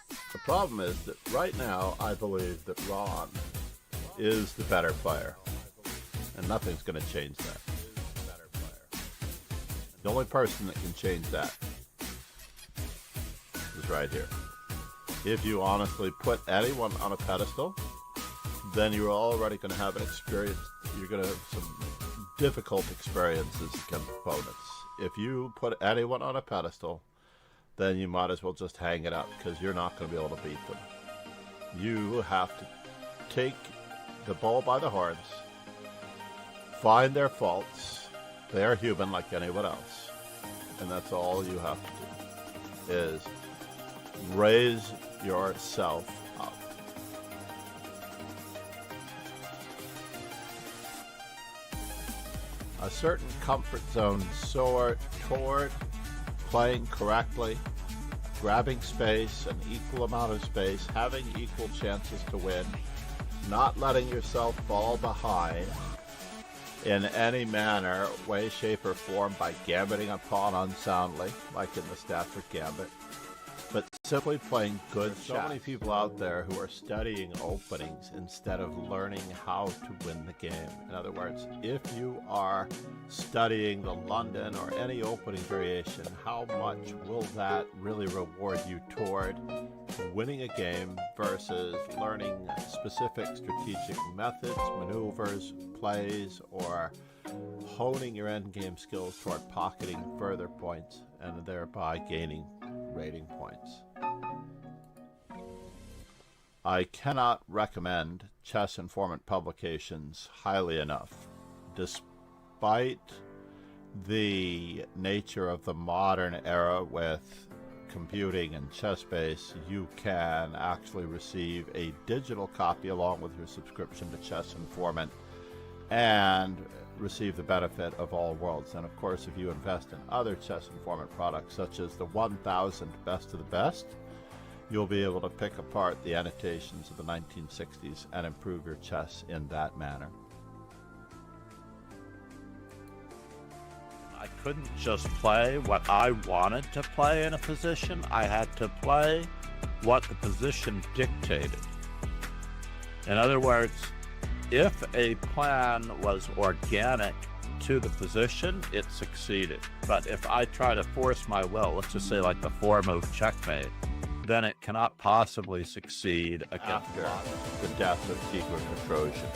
The problem is that right now I believe that Ron is the better player, and nothing's going to change that. The only person that can change that is right here. If you honestly put anyone on a pedestal, then you're already going to have an experience. You're going to have some difficult experiences against opponents. If you put anyone on a pedestal, then you might as well just hang it up because you're not going to be able to beat them. You have to take the bull by the horns, find their faults. They are human like anyone else. And that's all you have to do, is raise yourself up. A certain comfort zone soar toward playing correctly, grabbing space, an equal amount of space, having equal chances to win, not letting yourself fall behind in any manner, way, shape, or form by gambiting a pawn unsoundly, like in the Stafford Gambit, but simply playing good chess. There's so many people out there who are studying openings instead of learning how to win the game. In other words, if you are studying the London or any opening variation, how much will that really reward you toward winning a game versus learning specific strategic methods, maneuvers, plays, or honing your endgame skills toward pocketing further points and thereby gaining rating points. I cannot recommend Chess Informant publications highly enough. Despite the nature of the modern era with computing and ChessBase, you can actually receive a digital copy along with your subscription to Chess Informant and receive the benefit of all worlds. And of course, if you invest in other Chess Informant products, such as the 1000 Best of the Best, you'll be able to pick apart the annotations of the 1960s and improve your chess in that manner. I couldn't just play what I wanted to play in a position. I had to play what the position dictated. In other words, if a plan was organic to the position, it succeeded. But if I try to force my will, let's just say like the 4-move checkmate, then it cannot possibly succeed against the death of Tigran the Trojan.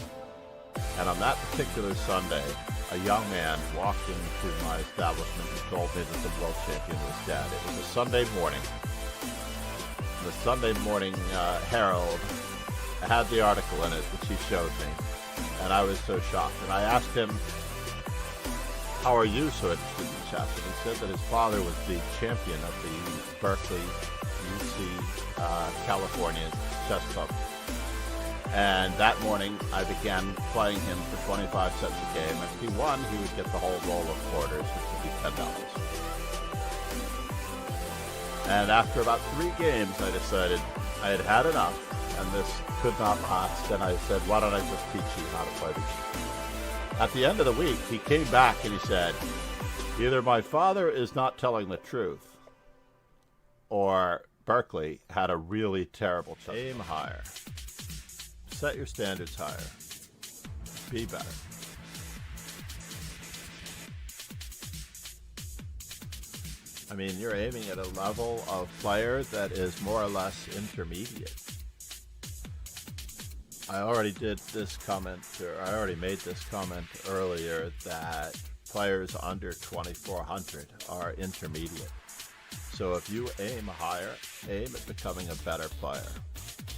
And on that particular Sunday, a young man walked into my establishment and told me that the world champion was dead. It was a Sunday morning. The Sunday morning Herald had the article in it that she showed me, and I was so shocked. And I asked him, how are you so interested in chess? And he said that his father was the champion of the Berkeley, UC, California chess club. And that morning, I began playing him for 25 cents a game. And if he won, he would get the whole roll of quarters, which would be $10. And after about 3 games, I decided I had had enough, and this could not last. And I said, why don't I just teach you how to play the game? At the end of the week, he came back and he said, either my father is not telling the truth, or Berkeley had a really terrible chess. Aim higher. Set your standards higher. Be better. I mean, you're aiming at a level of player that is more or less intermediate. I already made this comment earlier that players under 2400 are intermediate. So if you aim higher, aim at becoming a better player.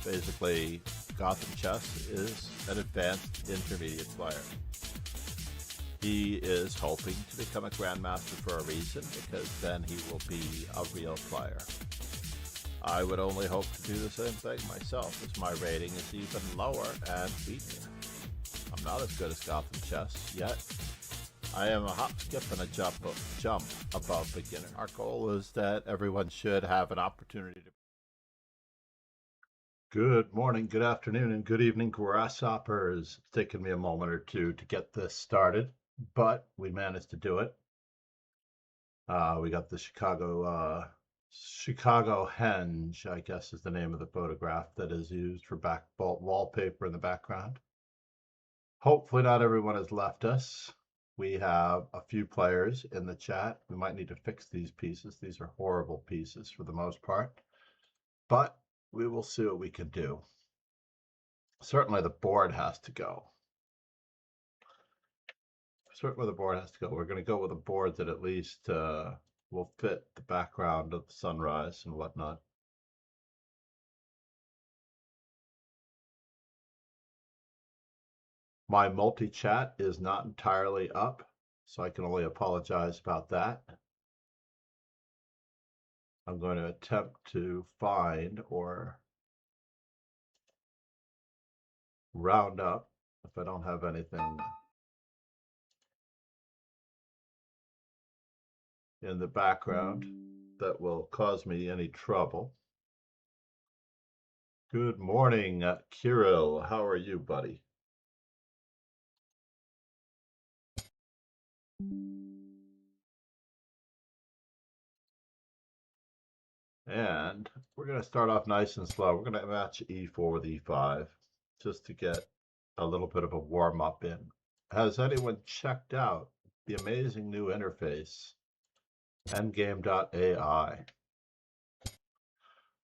Basically, Gotham Chess is an advanced intermediate player. He is hoping to become a grandmaster for a reason, because then he will be a real player. I would only hope to do the same thing myself, as my rating is even lower and weaker. I'm not as good as Gotham Chess yet. I am a hop, skip, and a jump above beginner. Our goal is that everyone should have an opportunity to. Good morning, good afternoon, and good evening, grasshoppers. It's taken me a moment or two to get this started, but we managed to do it. We got the Chicago Chicago Henge, I guess, is the name of the photograph that is used for back wallpaper in the background. Hopefully not everyone has left us. We have a few players in the chat. We might need to fix these pieces. These are horrible pieces for the most part, but we will see what we can do. Certainly the board has to go. Certainly the board has to go. We're going to go with a board that at least will fit the background of the sunrise and whatnot. My multi-chat is not entirely up, so I can only apologize about that. I'm going to attempt to find or round up if I don't have anything in the background that will cause me any trouble. Good morning, Kirill. How are you, buddy? And we're going to start off nice and slow. We're going to match E4 with E5 just to get a little bit of a warm-up in. Has anyone checked out the amazing new interface, Endgame.ai?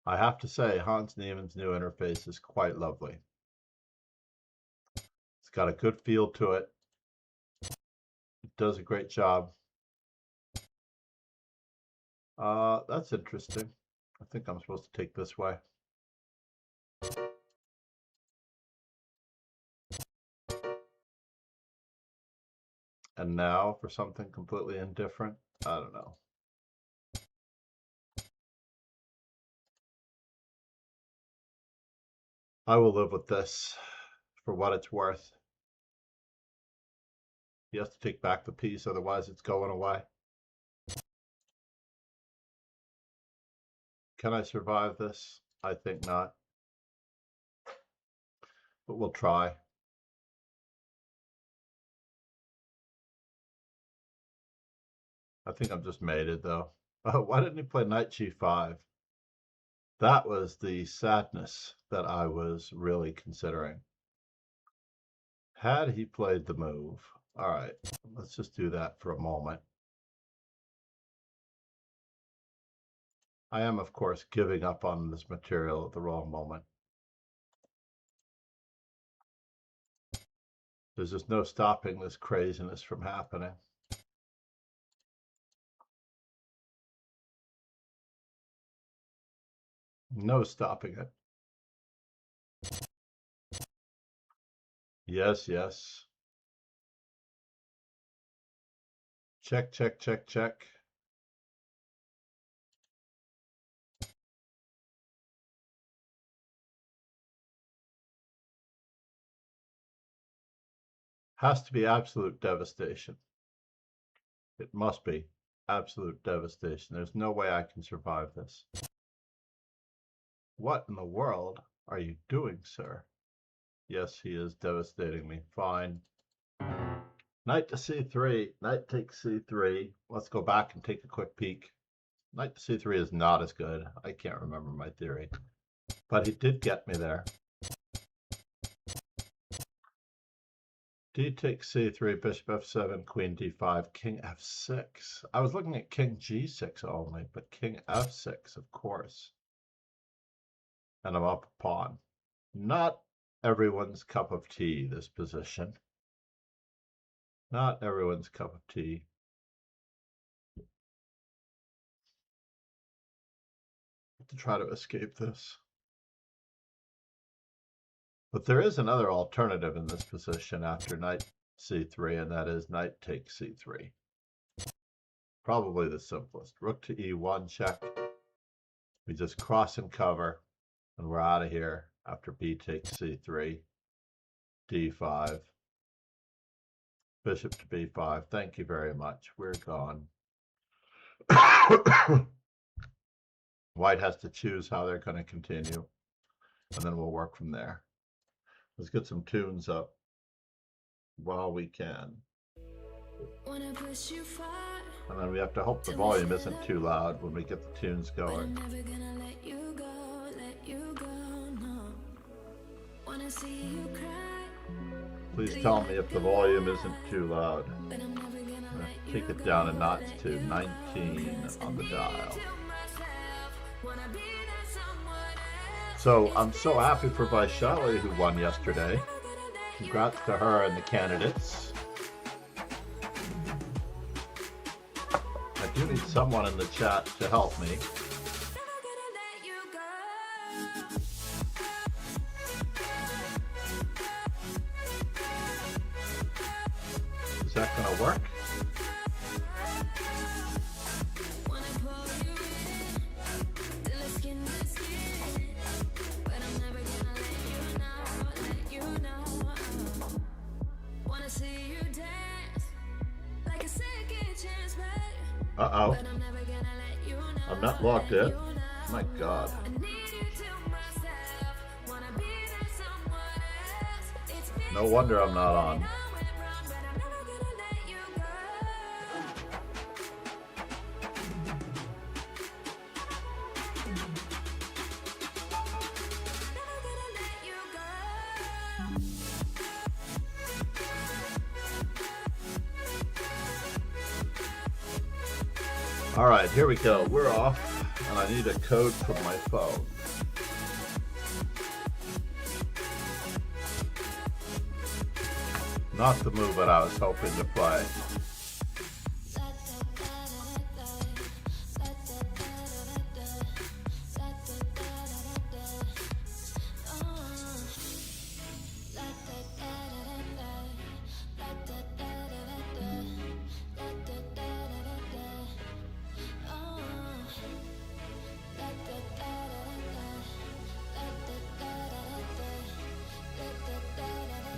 I have to say, Hans Niemann's new interface is quite lovely. It's got a good feel to it. It does a great job. That's interesting. I think I'm supposed to take this way. And now for something completely indifferent, I don't know. I will live with this for what it's worth. He has to take back the piece, otherwise it's going away. Can I survive this? I think not. But we'll try. I think I'm just mated though. Oh, why didn't he play knight g5? That was the sadness that I was really considering. Had he played the move. All right, let's just do that for a moment. I am, of course, giving up on this material at the wrong moment. There's just no stopping this craziness from happening. No stopping it. Yes, yes. Check, check, check, check. Has to be absolute devastation. It must be absolute devastation. There's no way I can survive this. What in the world are you doing, sir? Yes, he is devastating me. Fine. Knight to c3. Knight takes c3. Let's go back and take a quick peek. Knight to c3 is not as good. I can't remember my theory. But he did get me there. D takes c3, bishop f7, queen d5, king f6. I was looking at king g6 only, but king f6, of course. And I'm up a pawn. Not everyone's cup of tea, this position. Not everyone's cup of tea. To try to escape this. But there is another alternative in this position after knight c3, and that is knight takes c3. Probably the simplest. Rook to e1 check. We just cross and cover, and we're out of here after b takes c3, d5, bishop to b5. Thank you very much. We're gone. White has to choose how they're going to continue, and then we'll work from there. Let's get some tunes up while we can. And then we have to hope the volume isn't too loud when we get the tunes going. Please tell me if the volume isn't too loud. Take it down a notch to 19 on the dial. So I'm so happy for Vaishali, who won yesterday. Congrats to her and the candidates. I do need someone in the chat to help me. Is that going to work? Uh-oh. I'm not logged in. My God. No wonder I'm not on. All right, here we go. We're off, and I need a code from my phone. Not the move that I was hoping to play.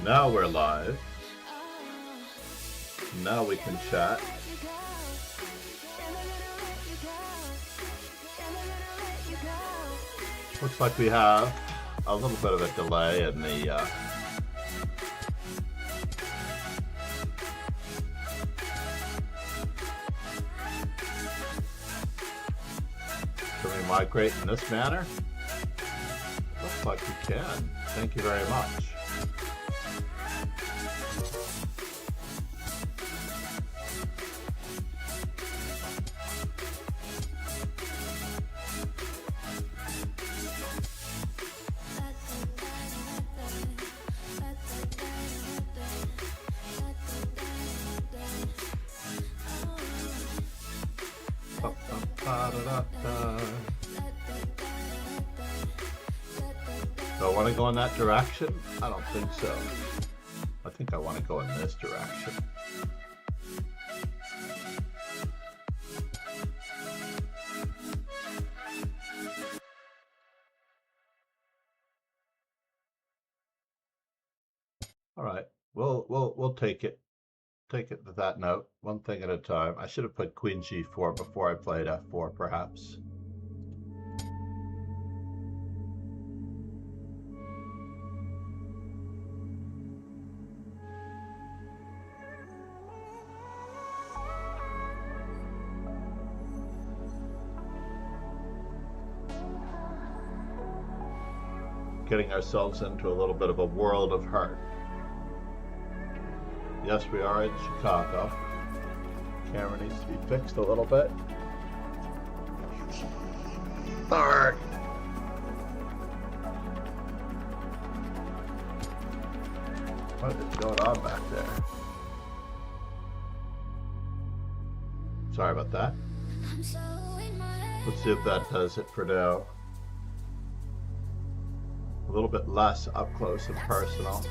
Now we're live. Now we can chat. Looks like we have a little bit of a delay in the can we migrate in this manner? Looks like we can. Thank you very much. Do I want to go in that direction? I don't think so. I think I want to go in this direction. All right, we'll take it. Take it to that note, one thing at a time. I should have put Queen G4 before I played F4, perhaps. Getting ourselves into a little bit of a world of hurt. Yes, we are in Chicago. Camera needs to be fixed a little bit. Alright. What is going on back there? Sorry about that. Let's see if that does it for now. A little bit less up close and personal.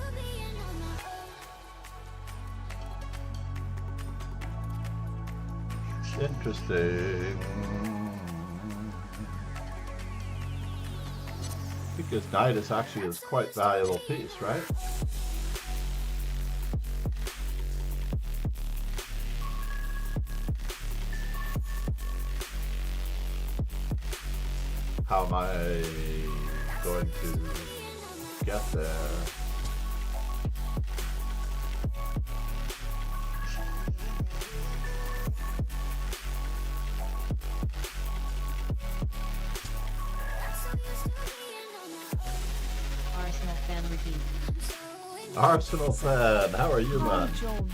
Interesting. Because knight is actually a quite valuable piece, right? How am I going to get there? Arsenal fan, how are you, Hi, man? John.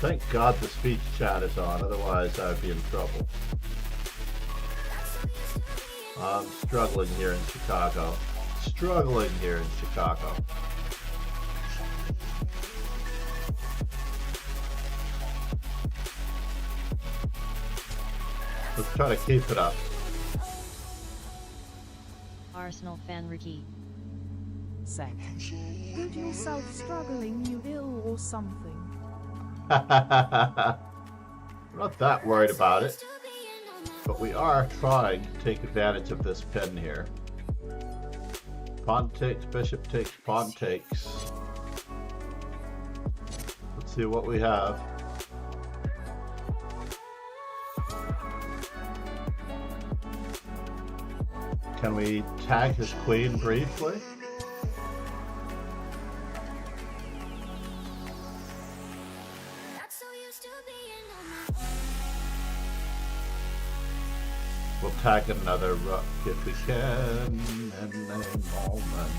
Thank God the speech chat is on, otherwise I'd be in trouble. I'm struggling here in Chicago. Struggling here in Chicago. Let's try to keep it up. Arsenal fan Ricky Said. Good yourself struggling, you ill or something. I'm not that worried about it, but we are trying to take advantage of this pin here. Pawn takes, bishop takes, pawn takes. Let's see what we have. Can we tag his queen briefly? We'll tag another rook if we can in a moment.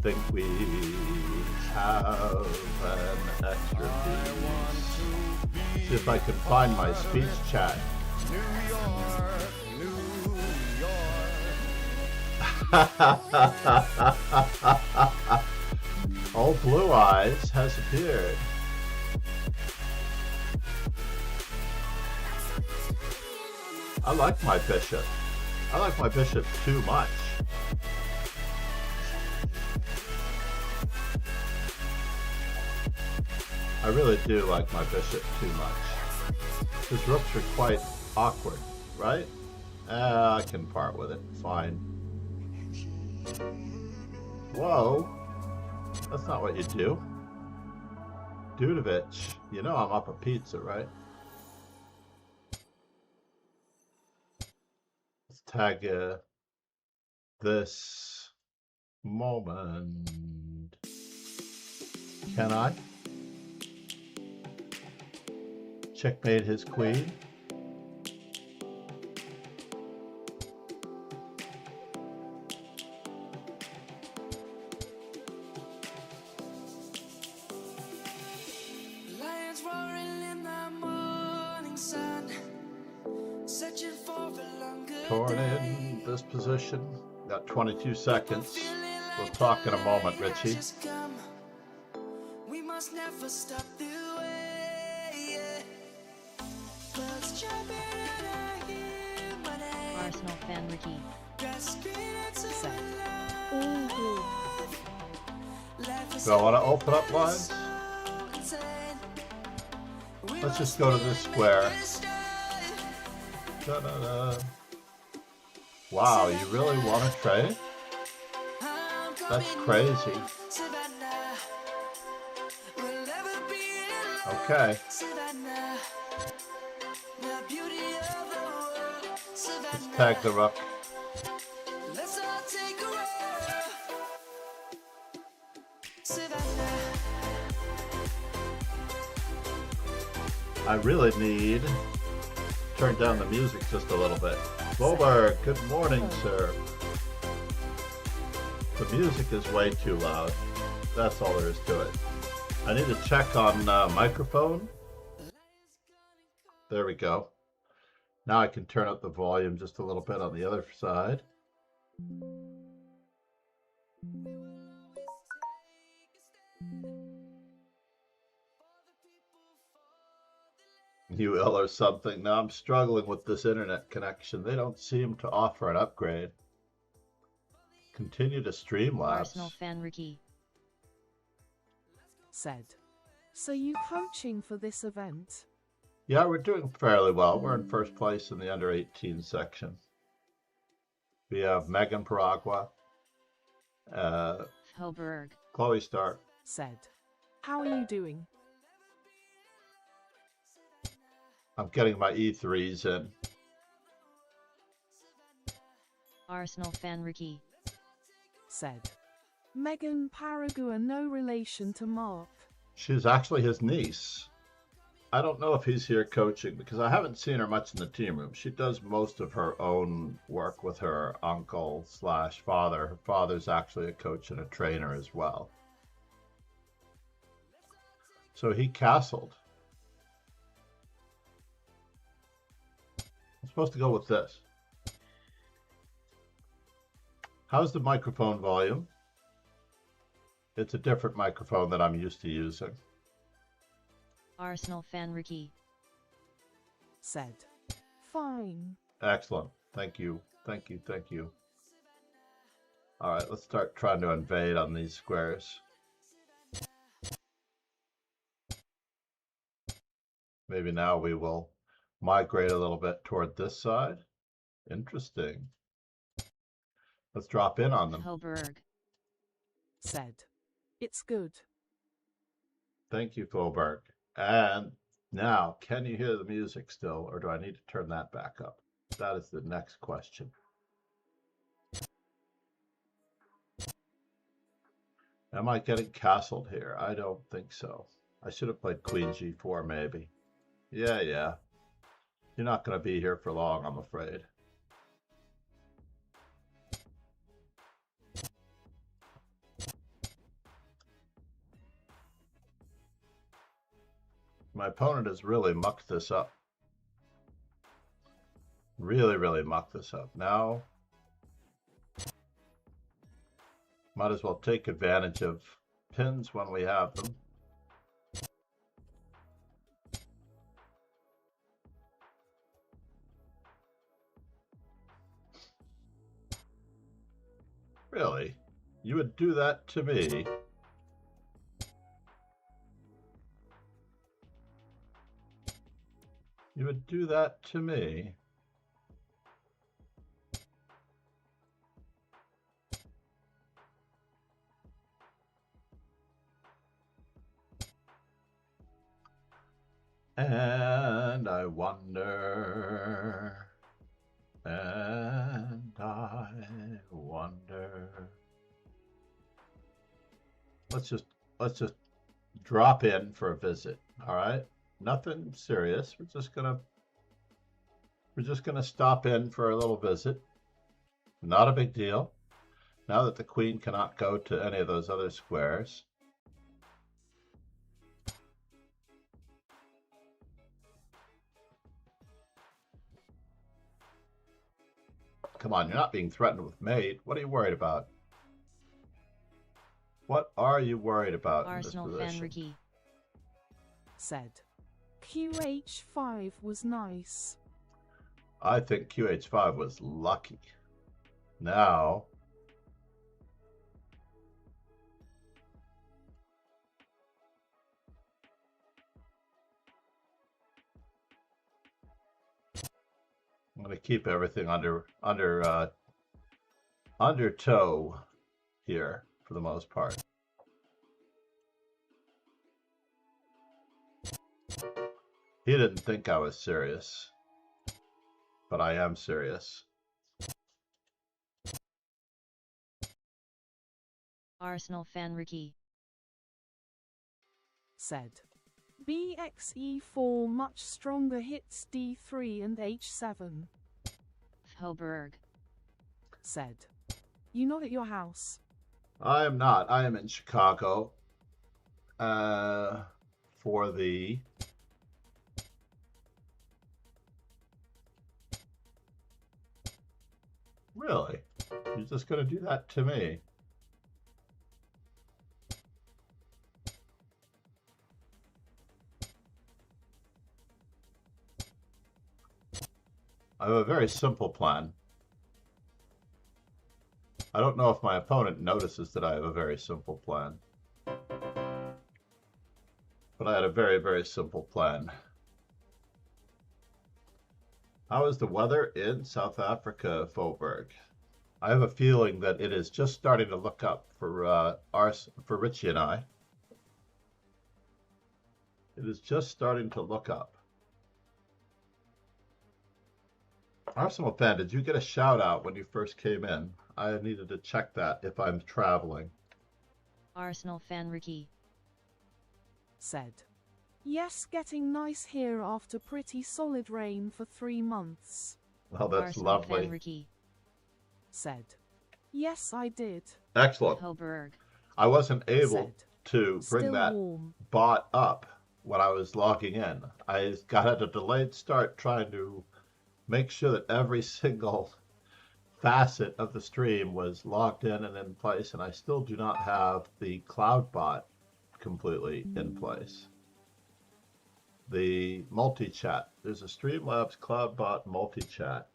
Think we have an extra piece. See if I can find my speech chat. Old Blue Eyes has appeared. I like my bishop. I like my bishop too much. I really do like my bishop too much. His rooks are quite awkward, right? I can part with it, fine. Whoa, that's not what you do. Dudovich, you know I'm up a pizza, right? Let's tag this moment. Can I? Checkmate his queen. Lions roaring in the morning sun, searching for a longer Torn day. in this position. Got 22 seconds. We'll talk in a moment, Richie. We must never stop the way. Birds jumping and I hear my name. Arsenal fan Ricky Grasping into Said. life. All good. Life is Do I want to open up lines? so insane. We Let's just must go to be this square. destroyed. Da-da-da. Wow, you really want to trade? I'm That's coming crazy. home, Savannah. We'll never be alone, Okay, Savannah. The beauty of the world, let's Savannah. tag the rook. Let's all take a row, Savannah. I really need to turn down the music just a little bit. Boberg, good morning, sir. The music is way too loud. That's all there is to it. I need to check on microphone. There we go. Now I can turn up the volume just a little bit on the other side. UL or something. Now I'm struggling with this internet connection. They don't seem to offer an upgrade. Continue to Streamlabs. Arsenal fan Ricky Said. So you coaching for this event? Yeah, we're doing fairly well. We're in first place in the under 18 section. We have Megan Paragua, Hoberg Chloe Stark. Said. How are you doing? I'm getting my E3s in. Arsenal fan Ricky Said. Megan Paragua no relation to Mark. She's actually his niece. I don't know if he's here coaching because I haven't seen her much in the team room. She does most of her own work with her uncle slash father. Her father's actually a coach and a trainer as well. So he castled. I'm supposed to go with this. How's the microphone volume? It's a different microphone that I'm used to using. Arsenal fan Ricky. Said. Fine. Excellent. Thank you. Thank you. Thank you. All right, let's start trying to invade on these squares. Maybe now we will migrate a little bit toward this side. Interesting. Let's drop in on them. Hoberg. Said. It's good. Thank you, Faubourg. And now, can you hear the music still, or do I need to turn that back up? That is the next question. Am I getting castled here? I don't think so. I should have played Queen G4 maybe. Yeah. You're not going to be here for long, I'm afraid. My opponent has really mucked this up. Really mucked this up. Now, might as well take advantage of pins when we have them. Really? You would do that to me? You would do that to me? And I wonder, and I wonder. Let's just drop in for a visit. All right, nothing serious. We're just gonna stop in for a little visit. Not a big deal. Now that the queen cannot go to any of those other squares. Come on, you're not being threatened with mate. What are you worried about? What are you worried about Arsenal in this fan position? Ricky. Said. QH5 was nice. I think QH5 was lucky. Now, I'm going to keep everything under tow here for the most part. He didn't think I was serious, but I am serious. Arsenal fan Ricky. Said. BXE4 much stronger hits D3 and H7. Hoberg. Said. You not at your house? I am not. I am in Chicago for the Really? You're just going to do that to me? I have a very simple plan. I don't know if my opponent notices that I have a very simple plan. But I had a very, very simple plan. How is the weather in South Africa, Faubourg? I have a feeling that it is just starting to look up for Richie and I. It is just starting to look up. Arsenal fan, did you get a shout out when you first came in? I needed to check that if I'm traveling. Arsenal fan Ricky. Said. Yes, getting nice here after pretty solid rain for 3 months. Well, that's Arsenal lovely. Fanricky. Said. Yes, I did. Excellent. Hoberg. I wasn't able Said. to bring Still that warm. bot up when I was logging in. I got at a delayed start trying to make sure that every single facet of the stream was logged in and in place, and I still do not have the cloud bot completely in place. The multi-chat. There's a Streamlabs CloudBot multi-chat,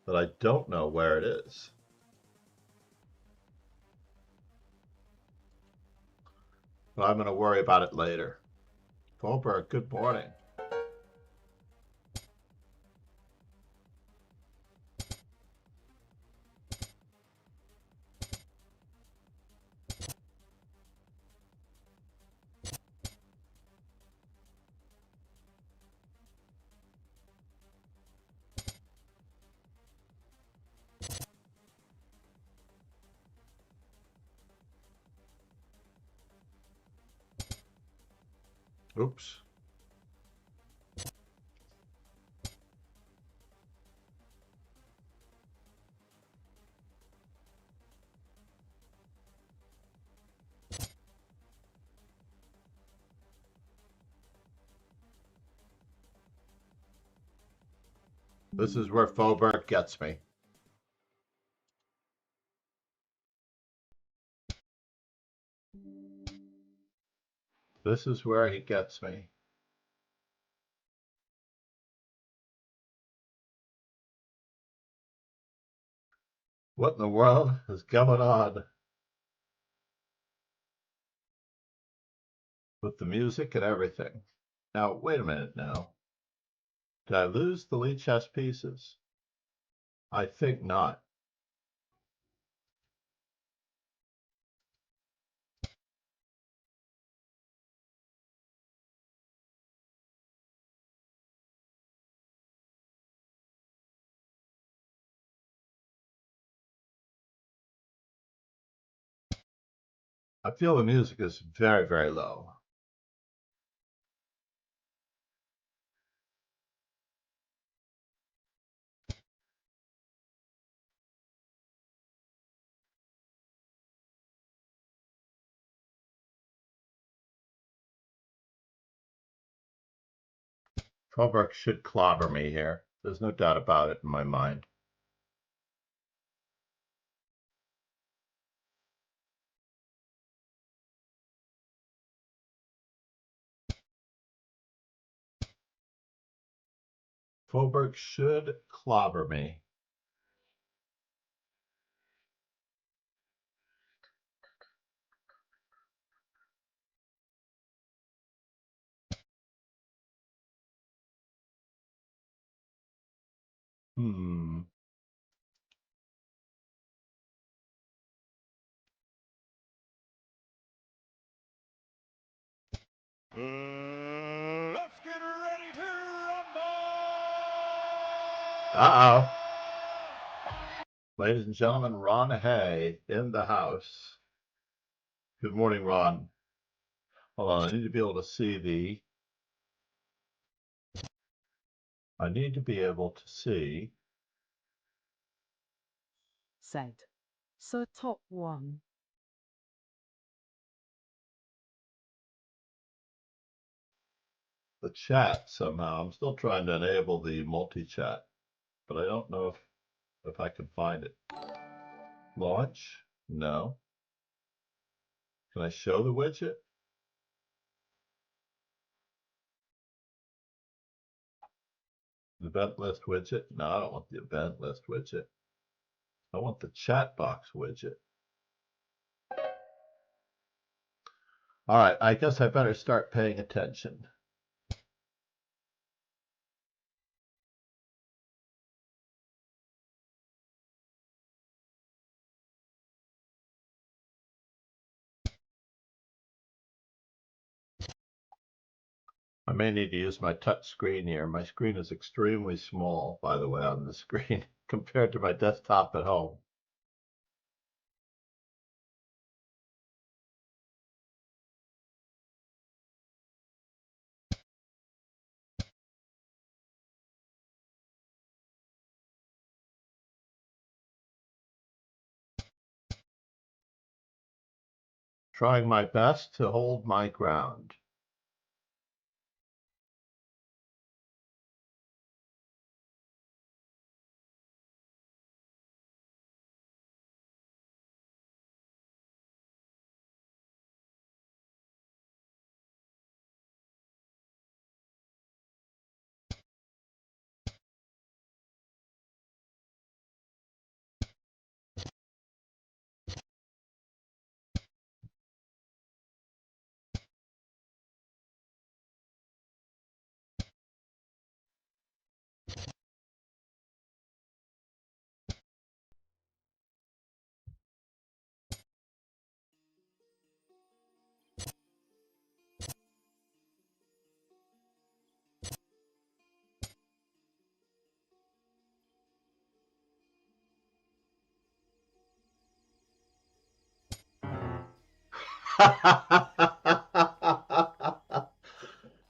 but I don't know where it is. But I'm going to worry about it later. Volberg, good morning. Oops. This is where Volberg gets me. This is where he gets me. What in the world is going on with the music and everything? Now, wait a minute now. Did I lose the lead chess pieces? I think not. I feel the music is very, very low. Volberg should clobber me here. There's no doubt about it in my mind. Volberg should clobber me. Hmm. Let's get ready to rumble! Uh-oh. Ladies and gentlemen, Ron Hay in the house. Good morning, Ron. Hold on, I need to be able to see the... I need to be able to see... Said. So top 1. the chat somehow. I'm still trying to enable the multi-chat, but I don't know if I can find it. Launch? No. Can I show the widget? The event list widget? No, I don't want the event list widget. I want the chat box widget. All right, I guess I better start paying attention. I may need to use my touch screen here. My screen is extremely small, by the way, on the screen compared to my desktop at home. Trying my best to hold my ground.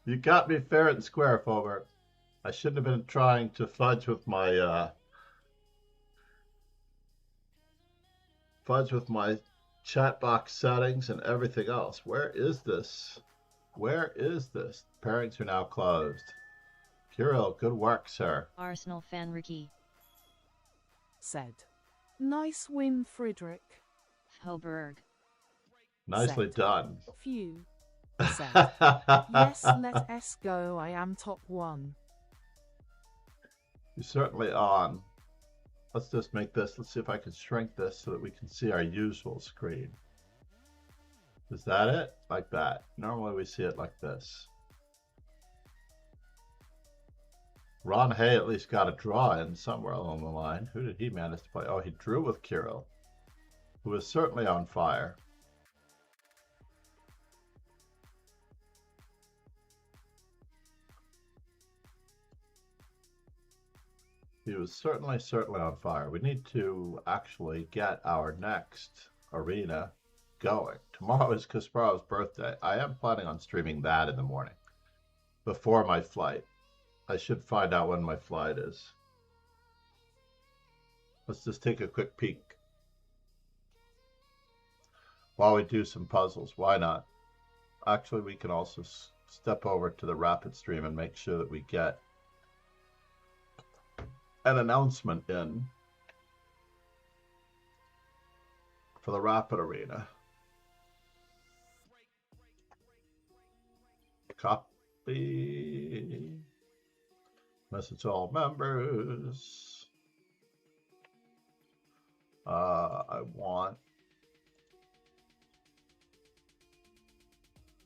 You got me fair and square, Fulbert. I shouldn't have been trying to fudge with my chat box settings and everything else. Where is this? Where is this? Pairings are now closed. Kirill, good work, sir. Arsenal fan Ricky. Said. Nice win, Friedrich. Hoberg. Nicely Said. done. Phew. Said. Yes, let us go. I am top 1. You're certainly on. Let's just make this, let's see if I can shrink this so that we can see our usual screen. Is that it? Like that. Normally we see it like this. Ron Hay at least got a draw in somewhere along the line. Who did he manage to play? Oh, he drew with Kirill, who is certainly on fire. He was certainly on fire. We need to actually get our next arena going. Tomorrow is Kasparov's birthday. I am planning on streaming that in the morning before my flight. I should find out when my flight is. Let's just take a quick peek while we do some puzzles. Why not? Actually, we can also step over to the Rapid stream and make sure that we get an announcement in for the Rapid Arena. Copy. Message all members. I want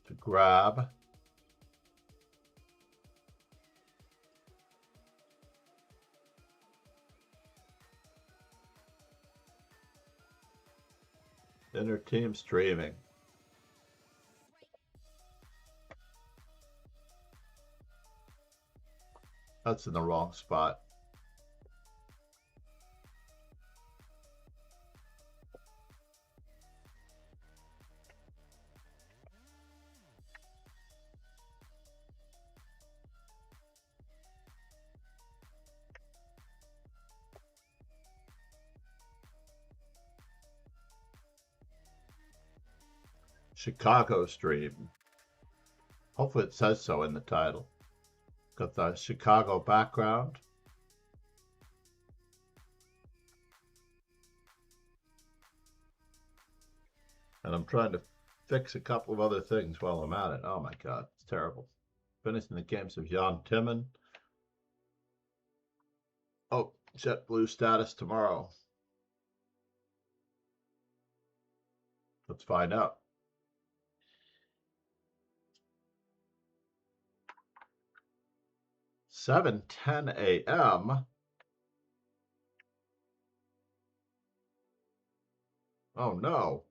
to grab inter-team streaming. That's in the wrong spot. Chicago stream. Hopefully it says so in the title. Got the Chicago background. And I'm trying to fix a couple of other things while I'm at it. Oh my God, it's terrible. Finishing the games of Jan Timman. Oh, JetBlue status tomorrow. Let's find out. 7:10 a.m. Oh no.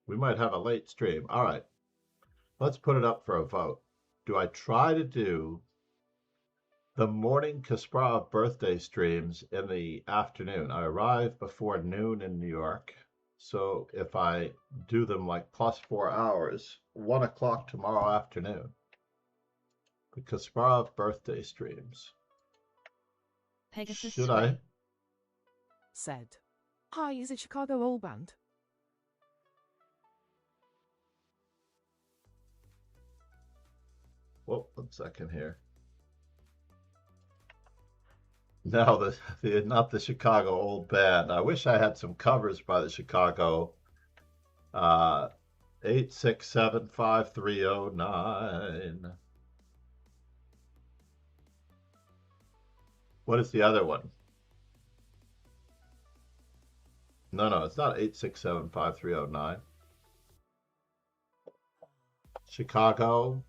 We might have a late stream. All right. Let's put it up for a vote. Do I try to do the morning Kasparov birthday streams in the afternoon? I arrive before noon in New York. So if I do them like plus 4 hours, 1 o'clock tomorrow afternoon. The Kasparov birthday streams. Pegasus Should Sway. I? Said. Hi, is it Chicago All Band? Whoa, 1 second here. No, not the Chicago old band. I wish I had some covers by the Chicago. 8675309. What is the other one? No, it's not 8675309. Chicago.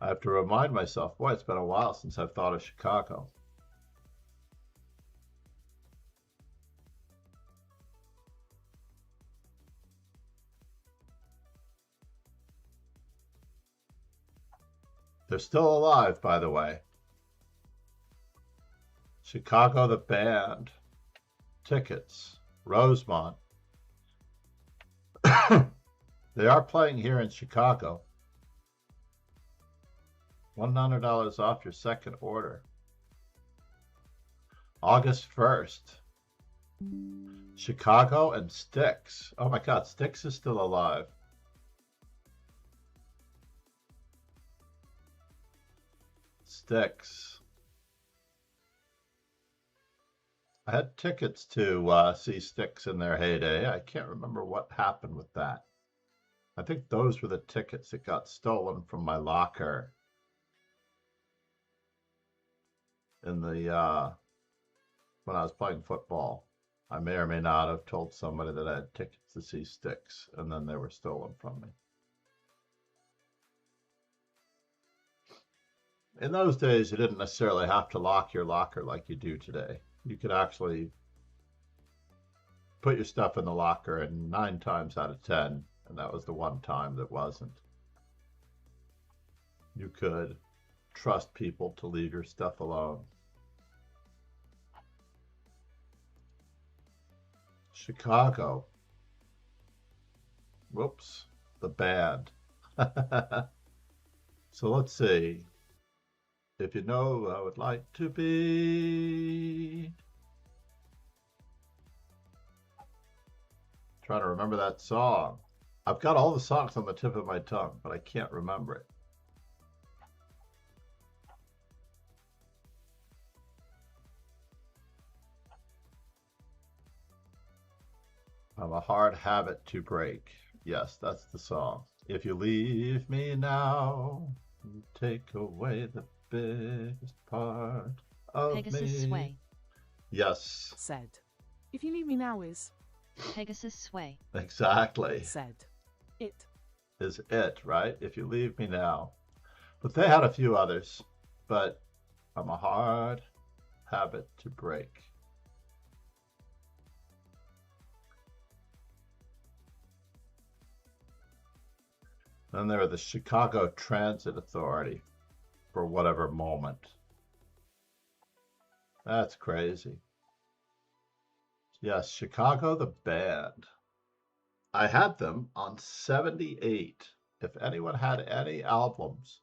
I have to remind myself, boy, it's been a while since I've thought of Chicago. They're still alive, by the way. Chicago the band. Tickets. Rosemont. They are playing here in Chicago. $100 off your second order. August 1st. Chicago and Styx. Oh my God, Styx is still alive. Styx. I had tickets to see Styx in their heyday. I can't remember what happened with that. I think those were the tickets that got stolen from my locker in the when I was playing football. I may or may not have told somebody that I had tickets to see Styx, and then they were stolen from me. In those days, you didn't necessarily have to lock your locker like you do today. You could actually put your stuff in the locker, and 9 times out of 10, and that was the one time that wasn't, you could trust people to leave your stuff alone. Chicago. Whoops, the band. So let's see. If you know who I would like to be. Trying to remember that song. I've got all the songs on the tip of my tongue, but I can't remember it. I'm a hard habit to break. Yes, that's the song. If you leave me now, you take away the biggest part of Pegasus me. Sway. Yes. Said. If you leave me now is. Pegasus Sway. Exactly. Said. It. Is it, right? If you leave me now. But they had a few others. But I'm a hard habit to break. Then there were the Chicago Transit Authority for whatever moment. That's crazy. Yes, Chicago the band. I had them on 78. If anyone had any albums,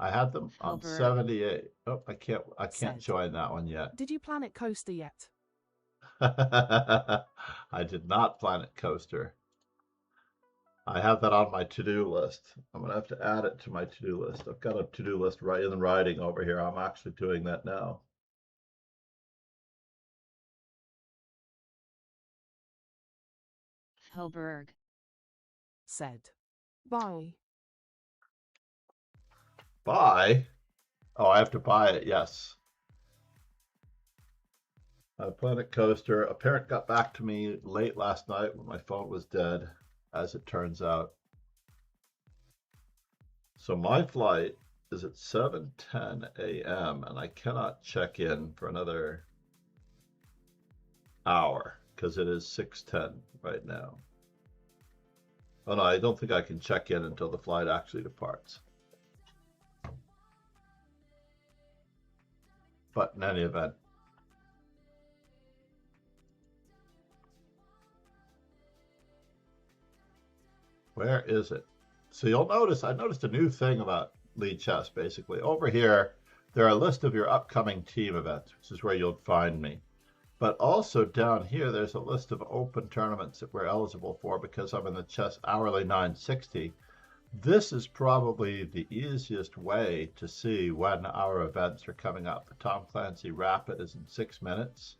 I had them on Hilbert. 78. Oh, I can't Said. join that one yet. Did you Planet Coaster yet? I did not Planet Coaster. I have that on my to-do list. I'm going to have to add it to my to-do list. I've got a to-do list right in writing over here. I'm actually doing that now. Hilberg. Said. Bye. Buy? Oh, I have to buy it, yes. Planet Coaster. A parent got back to me late last night when my phone was dead, as it turns out. So my flight is at 7:10 a.m. and I cannot check in for another hour because it is 6:10 right now. Oh no, I don't think I can check in until the flight actually departs. But in any event, where is it? So you'll notice, I noticed a new thing about lead chess basically. Over here, There are a list of your upcoming team events, which is where you'll find me. But also down here, there's a list of open tournaments that we're eligible for because I'm in the chess hourly 960. This is probably the easiest way to see when our events are coming up. The Tom Clancy Rapid is in 6 minutes.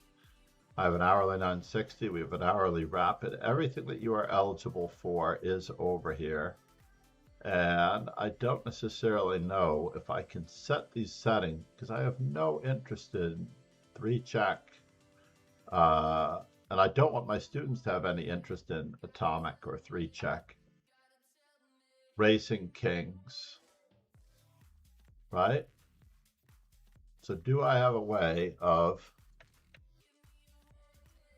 I have an hourly 960. We have an hourly Rapid. Everything that you are eligible for is over here. And I don't necessarily know if I can set these settings because I have no interest in 3-check. And I don't want my students to have any interest in atomic or 3-check. Racing Kings, right? So do I have a way of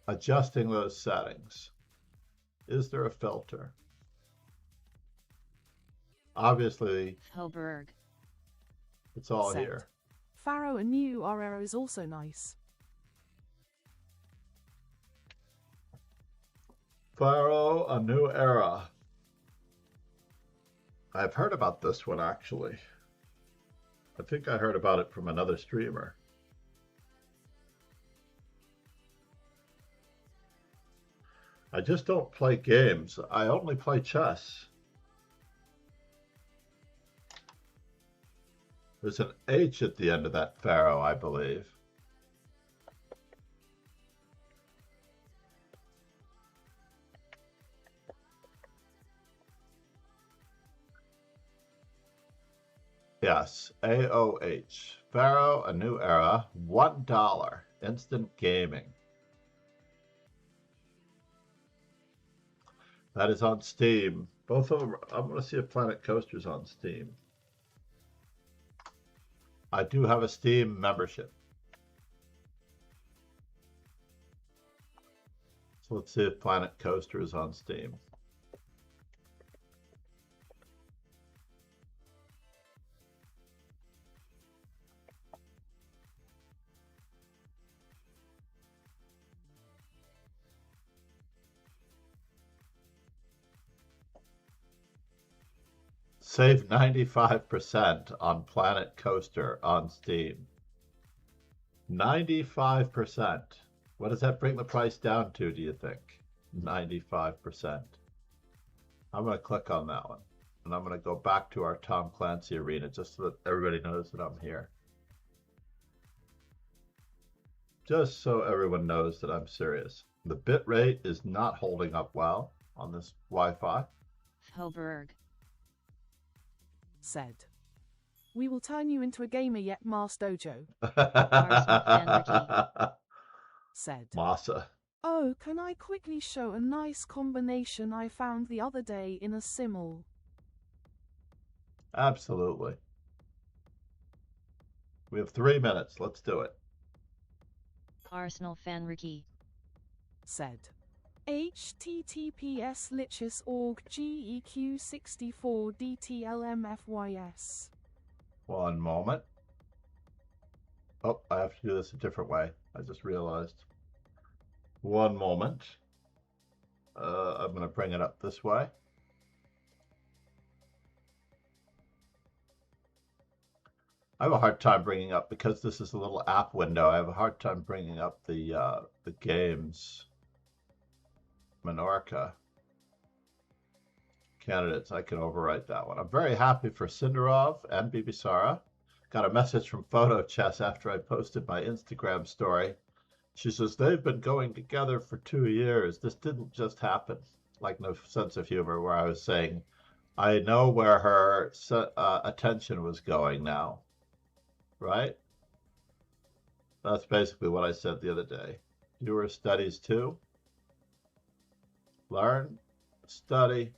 adjusting those settings? Is there a filter? Obviously, Hoberg. it's all Set. here. Pharaoh a new RR is also nice. Pharaoh, a new era. I've heard about this one actually. I think I heard about it from another streamer. I just don't play games. I only play chess. There's an H at the end of that Pharaoh, I believe. Yes, AOH. Pharaoh, a new era, $1. Instant gaming. That is on Steam. Both of them, I'm going to see if Planet Coaster's on Steam. I do have a Steam membership. So let's see if Planet Coaster is on Steam. Save 95% on Planet Coaster on Steam. 95%. What does that bring the price down to, do you think? 95%. I'm going to click on that one. And I'm going to go back to our Tom Clancy arena just so that everybody knows that I'm here. Just so everyone knows that I'm serious. The bit rate is not holding up well on this Wi-Fi. Hoberg. Said. We will turn you into a gamer yet, Mars Dojo. Said. Masa. Oh, can I quickly show a nice combination I found the other day in a simul? Absolutely. We have 3 minutes. Let's do it. Arsenal fan Ricky. Said. https lichus org geq64 dtlmfys. One moment. Oh, I have to do this a different way. I just realized. One moment. I'm going to bring it up this way. I have a hard time bringing up, because this is a little app window, I have a hard time bringing up the games. Menorca. Candidates, I can overwrite that one. I'm very happy for Cinderov and Bibisara. Got a message from Photo Chess after I posted my Instagram story. She says, they've been going together for 2 years. This didn't just happen. Like no sense of humor, where I was saying, I know where her attention was going now. Right? That's basically what I said the other day. Viewer studies too. Learn, study.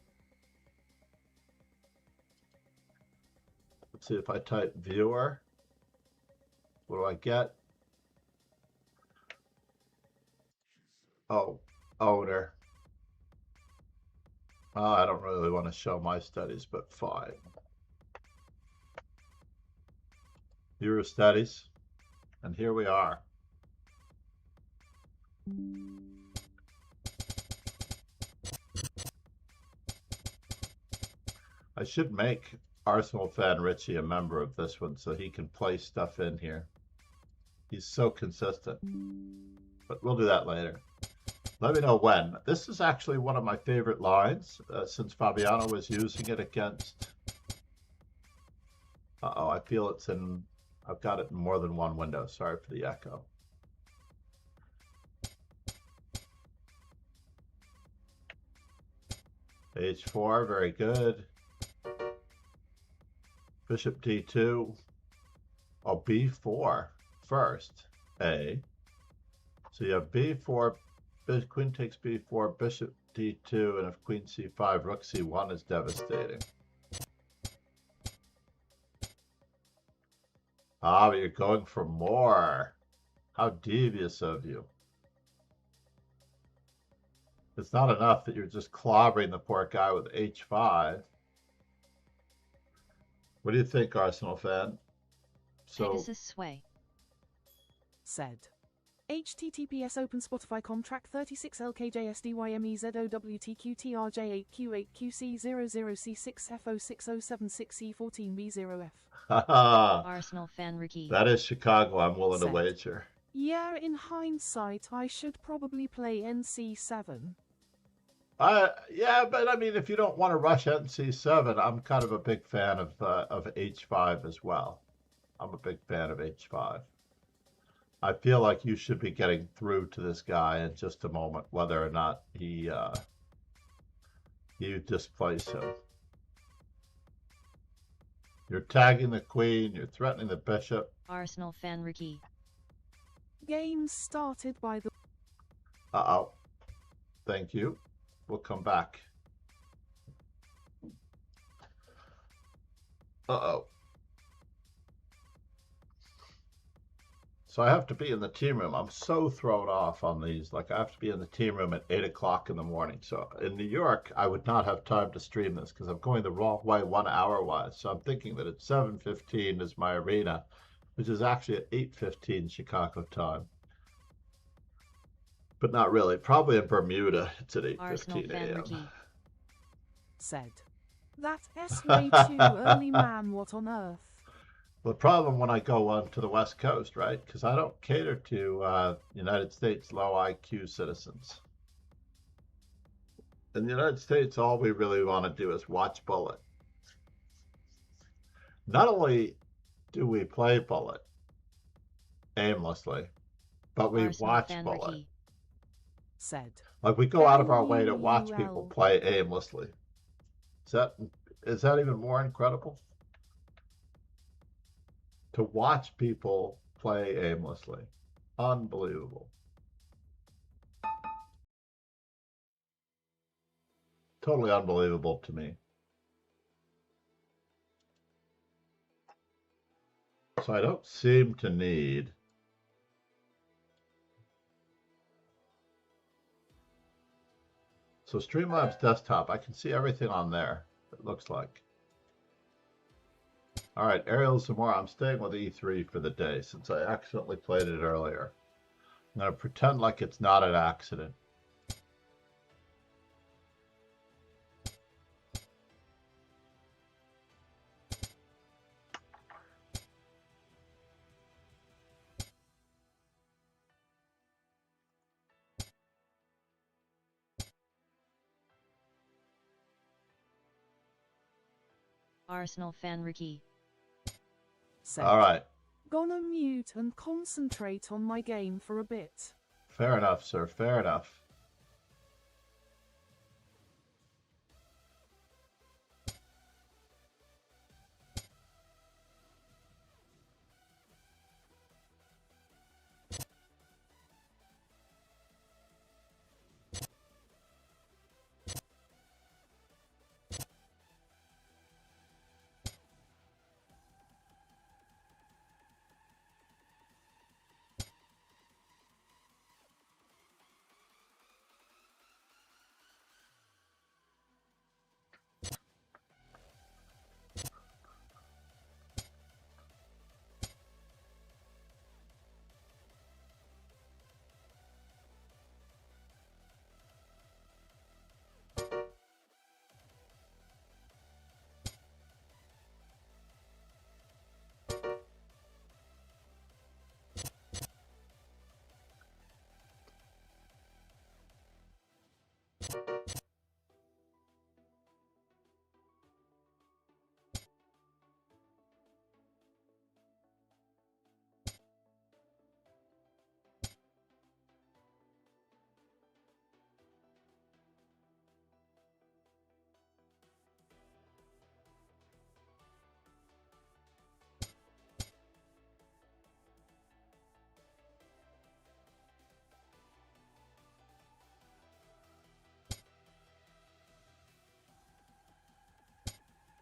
Let's see if I type viewer. What do I get? Oh, owner. I don't really want to show my studies, but fine. Viewer studies. And here we are. I should make Arsenal fan Richie a member of this one so he can play stuff in here. He's so consistent. But we'll do that later. Let me know when. This is actually one of my favorite lines since Fabiano was using it against... Uh-oh, I feel it's in... I've got it in more than one window. Sorry for the echo. H4, very good. Bishop D2. Oh, B4 first. A. So you have B4, queen takes B4, bishop D2, and if queen C5, rook C1 is devastating. Ah, but you're going for more. How devious of you. It's not enough that you're just clobbering the poor guy with H5. What do you think, Arsenal fan? So, Pegasus Sway. Said. HTTPS open Spotify contract 36 LKJSDYMEZOWTQ TRJ8Q8QC00C6F06076C14B0F. Arsenal fan Ricky. that is Chicago, I'm willing to Set. wager. Yeah, in hindsight, I should probably play NC7. Yeah, but I mean, if you don't want to rush NC7, I'm kind of a big fan of H5 as well. I'm a big fan of H5. I feel like you should be getting through to this guy in just a moment, whether or not you displace him. You're tagging the queen, you're threatening the bishop. Arsenal fan Ricky. Game started by the... Uh-oh. Thank you. We'll come back. Uh-oh. So I have to be in the team room. I'm so thrown off on these. Like, I have to be in the team room at 8 o'clock in the morning. So in New York, I would not have time to stream this because I'm going the wrong way 1 hour wise. So I'm thinking that at 7:15 is my arena, which is actually at 8:15 Chicago time. But not really. Probably in Bermuda, it's at 8:15 a.m. Said. That S way too early, man. What on earth? The problem when I go on to the West Coast, right? Because I don't cater to United States low IQ citizens. In the United States, all we really want to do is watch Bullet. Not only do we play Bullet aimlessly, but we watch Bullet. Said. Like, we go out of our way to watch people play aimlessly. Is that even more incredible? To watch people play aimlessly. Unbelievable. Totally unbelievable to me. So I don't seem to need... So Streamlabs desktop, I can see everything on there, it looks like. All right, Ariel Zamora, I'm staying with E3 for the day since I accidentally played it earlier. I'm going to pretend like it's not an accident. Arsenal fan Ricky. Said. All right. Gonna mute and concentrate on my game for a bit. Fair enough, sir. Fair enough.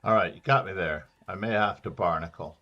All right, you got me there. I may have to barnacle.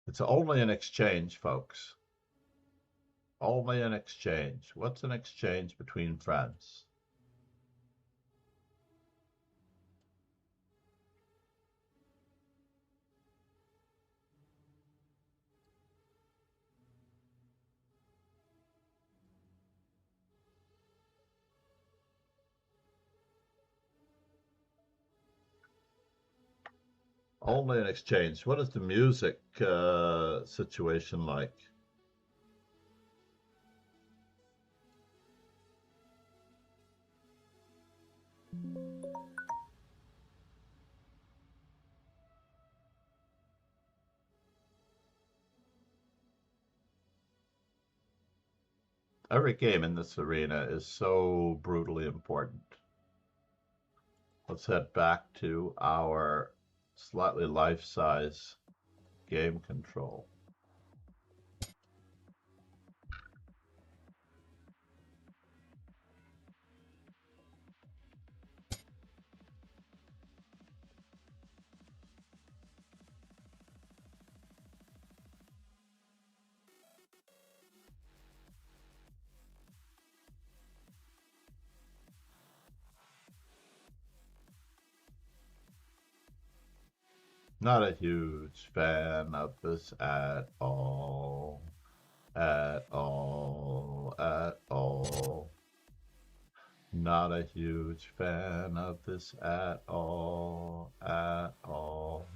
It's only an exchange, folks. Only an exchange. What's an exchange between friends? Only an exchange. What is the music situation like? Every game in this arena is so brutally important. Let's head back to our slightly life-size game control. Not a huge fan of this at all. At all. At all. Not a huge fan of this at all. At all.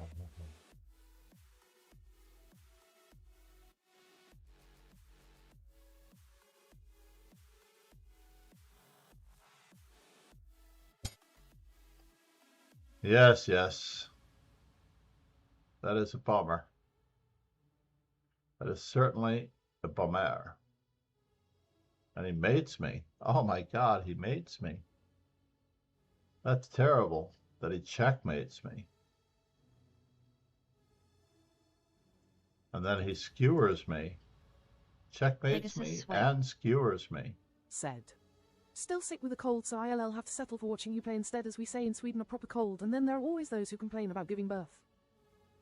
Yes, yes. That is a bummer. That is certainly a bummer. And he mates me. Oh my God, he mates me. That's terrible that he checkmates me. And then he skewers me. Checkmates Pegasus me sway. and skewers me. Said. Still sick with a cold, so I'll have to settle for watching you play instead, as we say in Sweden, a proper cold, and then there are always those who complain about giving birth.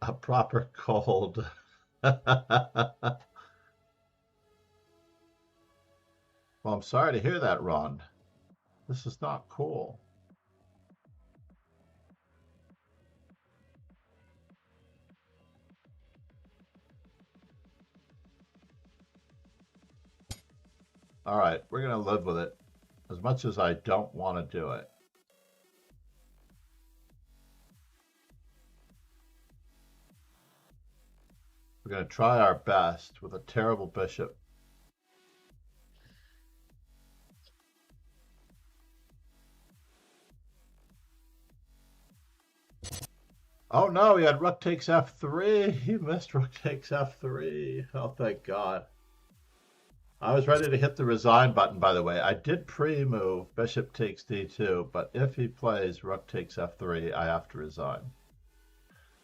A proper cold. Well, I'm sorry to hear that, Ron. This is not cool. All right, we're going to live with it, as much as I don't want to do it. We're going to try our best with a terrible bishop. Oh no, he had rook takes f3. He missed rook takes f3. Oh, thank God. I was ready to hit the resign button, by the way. I did pre-move bishop takes d2, but if he plays rook takes f3, I have to resign.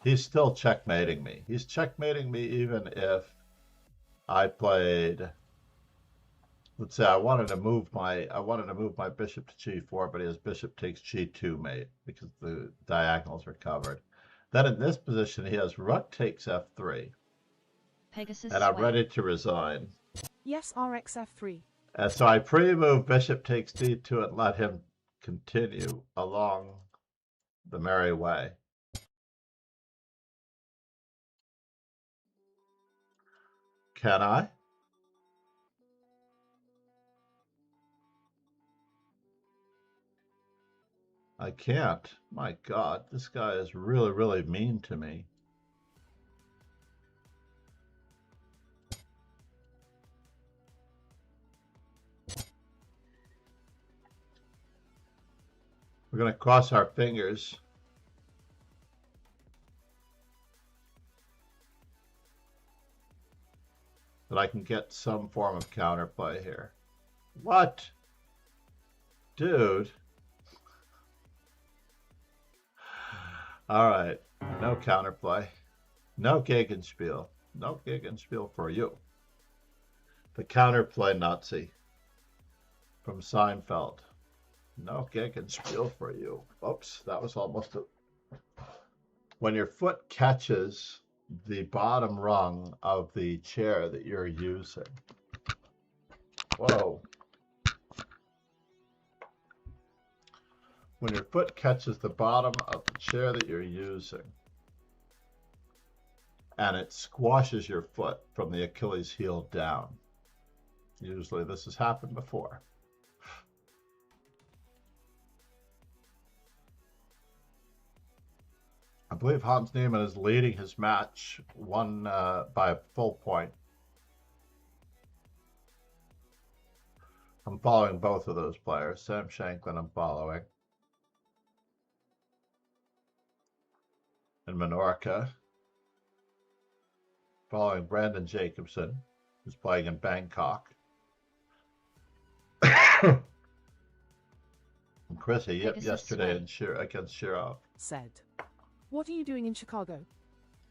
He's still checkmating me. He's checkmating me even if I played, let's say I wanted to move my bishop to g4, but his bishop takes g2 mate because the diagonals are covered. Then in this position he has rook takes f3. Pegasus and I'm sway. ready to resign. Yes, Rx F3. And so I pre-move bishop takes d2 and let him continue along the merry way. Can I? I can't. My God, this guy is really, really mean to me. We're going to cross our fingers. That I can get some form of counterplay here. What? Dude. All right. No counterplay. No Gegenspiel. No Gegenspiel for you. The counterplay Nazi from Seinfeld. No Gegenspiel for you. Oops, that was almost a... When your foot catches the bottom rung of the chair that you're using. Whoa. When your foot catches the bottom of the chair that you're using and it squashes your foot from the Achilles heel down. Usually this has happened before. I believe Hans Niemann is leading his match by a full point. I'm following both of those players. Sam Shanklin I'm following. And Menorca. Following Brandon Jacobson, who's playing in Bangkok. And Chrissy, yesterday against Shirov. Said, what are you doing in Chicago?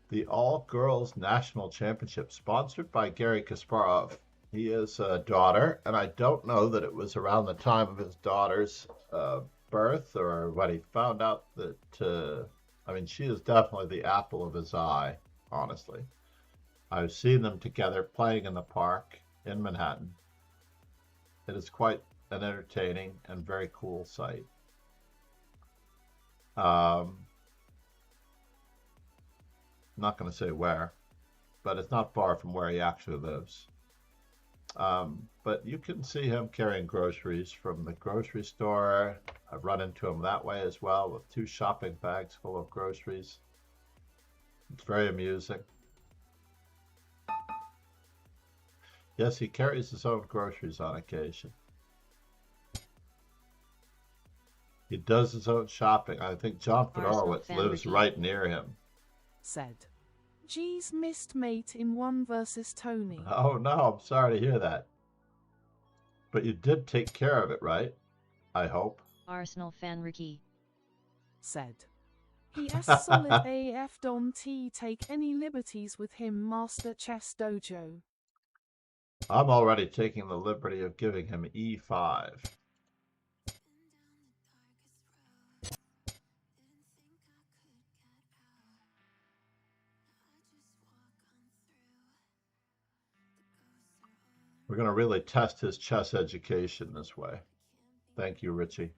The All-Girls National Championship, sponsored by Gary Kasparov. He is a daughter, and I don't know that it was around the time of his daughter's birth or when he found out that, I mean, she is definitely the apple of his eye, honestly. I've seen them together playing in the park in Manhattan. It is quite an entertaining and very cool sight. I'm not going to say where, but it's not far from where he actually lives. But you can see him carrying groceries from the grocery store. I've run into him that way as well with 2 shopping bags full of groceries. It's very amusing. Yes, he carries his own groceries on occasion. He does his own shopping. I think John Fedorowicz lives right near him. Said, G's missed mate in 1 versus Tony. Oh no, I'm sorry to hear that. But you did take care of it, right? I hope. Arsenal fan Ricky. Said, he is solid AF. Don't take any liberties with him, Master Chess Dojo. I'm already taking the liberty of giving him E5. We're going to really test his chess education this way. Thank you, Richie.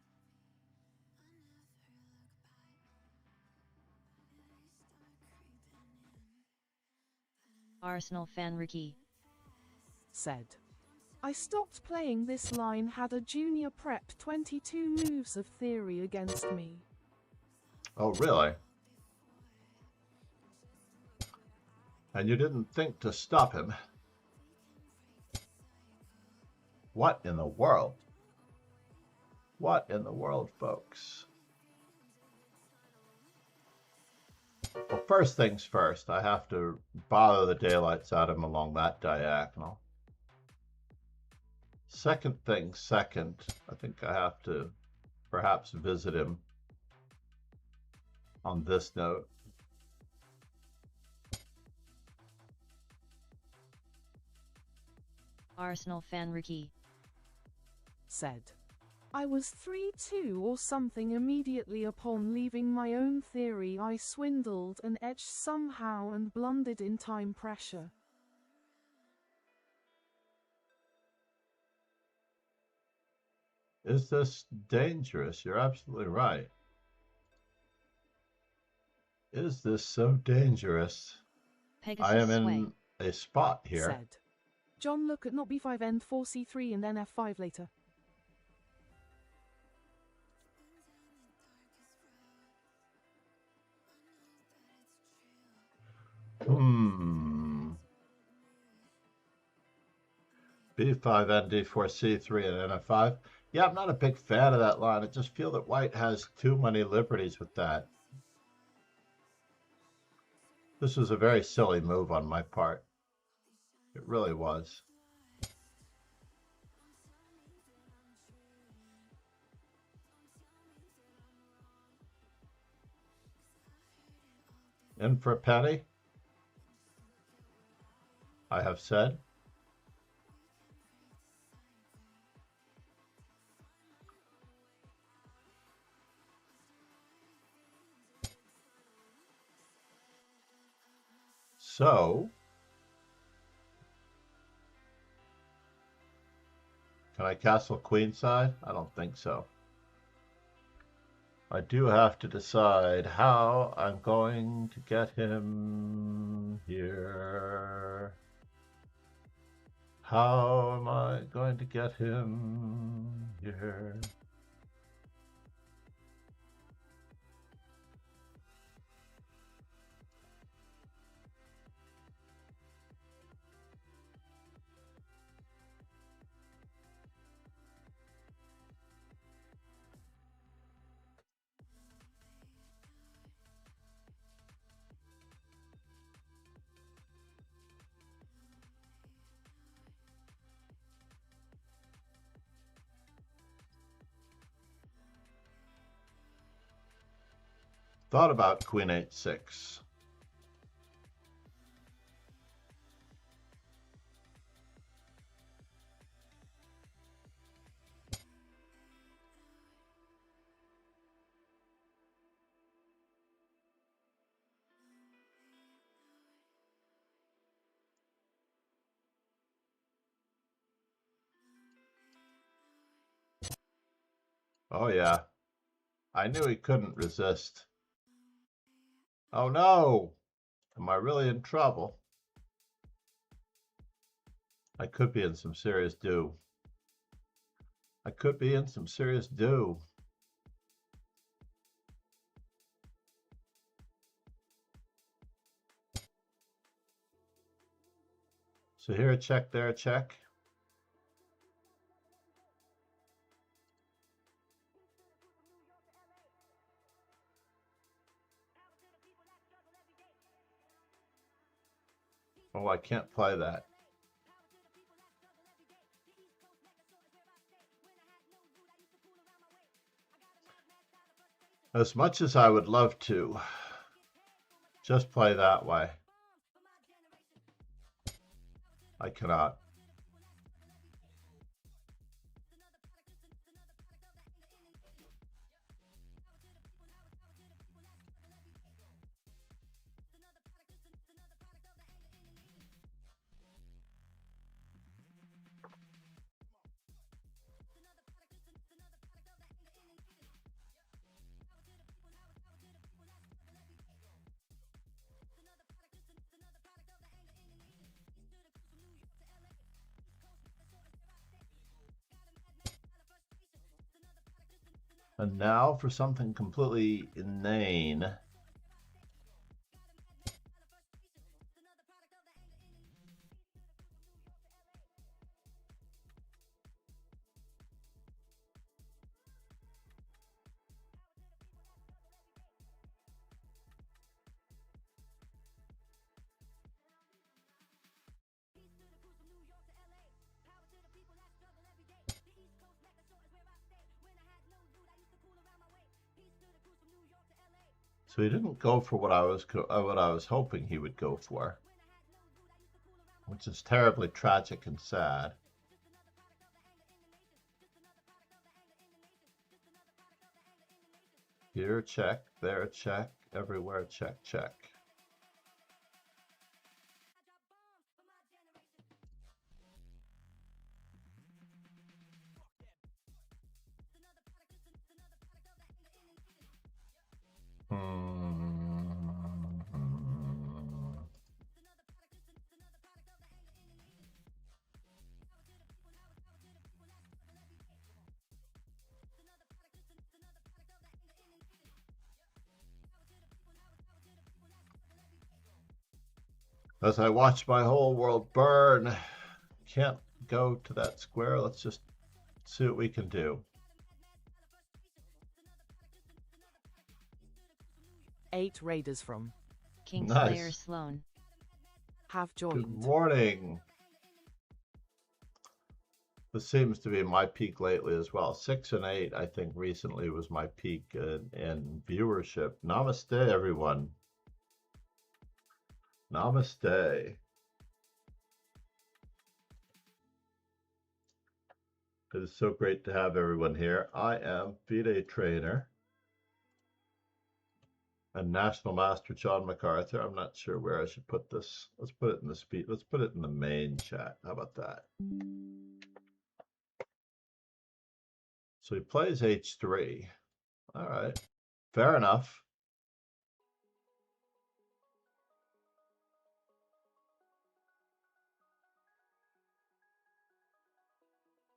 Arsenal fan Ricky. Said, I stopped playing this line, had a junior prep 22 moves of theory against me. Oh, really? And you didn't think to stop him? What in the world? What in the world, folks? Well, first things first, I have to bother the daylights out of him along that diagonal. Second thing second, I think I have to perhaps visit him on this note. Arsenal fan Ricky. Said, I was 3-2 or something immediately upon leaving my own theory. I swindled and edged somehow and blundered in time pressure. Is this dangerous? You're absolutely right. Is this so dangerous? Pegasus I am in sway. a spot here. Said, John, look at not b5 end 4 c3 and then f5 later. B5 and D4 C3 and NF5. Yeah, I'm not a big fan of that line. I just feel that white has too many liberties with that. This was a very silly move on my part. It really was. In for a penny, I have said. So, can I castle queenside? I don't think so. I do have to decide how I'm going to get him here. How am I going to get him here? Thought about queen h6. Oh yeah, I knew he couldn't resist. Oh no! Am I really in trouble? I could be in some serious do. I could be in some serious do. So here a check, there a check. Oh, I can't play that. As much as I would love to just play that way, I cannot. And now for something completely inane. So he didn't go for what I was hoping he would go for, which is terribly tragic and sad. Here a check, there a check, everywhere a check, check. As I watch my whole world burn, can't go to that square. Let's just see what we can do. 8 raiders from Kingslayer Nice. Sloan. have Good joined. morning. This seems to be my peak lately as well. 6 and 8, I think, recently was my peak in viewership. Namaste, everyone. Namaste. It is so great to have everyone here. I am FIDE trainer and National Master John MacArthur. I'm not sure where I should put this. Let's put it in the Let's put it in the main chat. How about that? So he plays H3. All right, fair enough.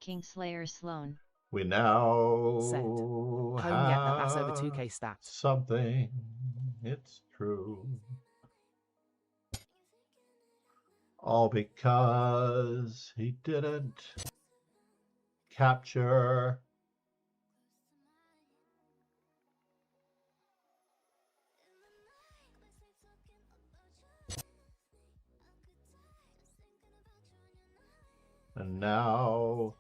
Kingslayer Sloan. We now Said. Home get that. That's over 2k stats. something. It's true. All because he didn't capture and now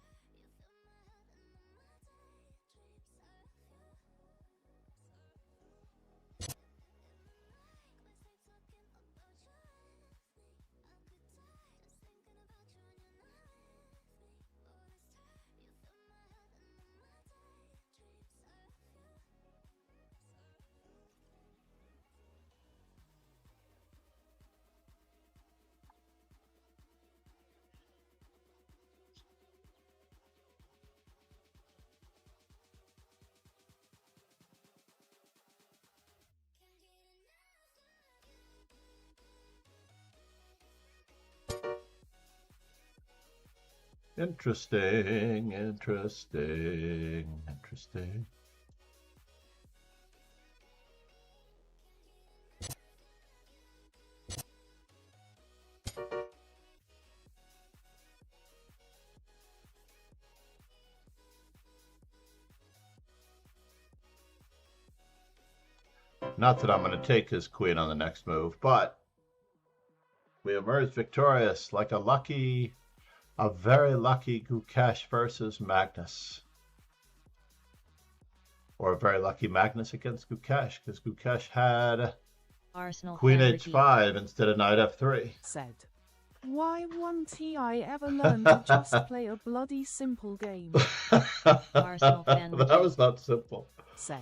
interesting. Not that I'm going to take his queen on the next move, but we emerged victorious like a very lucky Gukesh versus Magnus. Or a very lucky Magnus against Gukesh, because Gukesh had Arsenal Queen fan Ricky. H5 instead of Knight F3. Said. Why won't I ever learn to just play a bloody simple game? Arsenal fan That Ricky. was not simple. Said.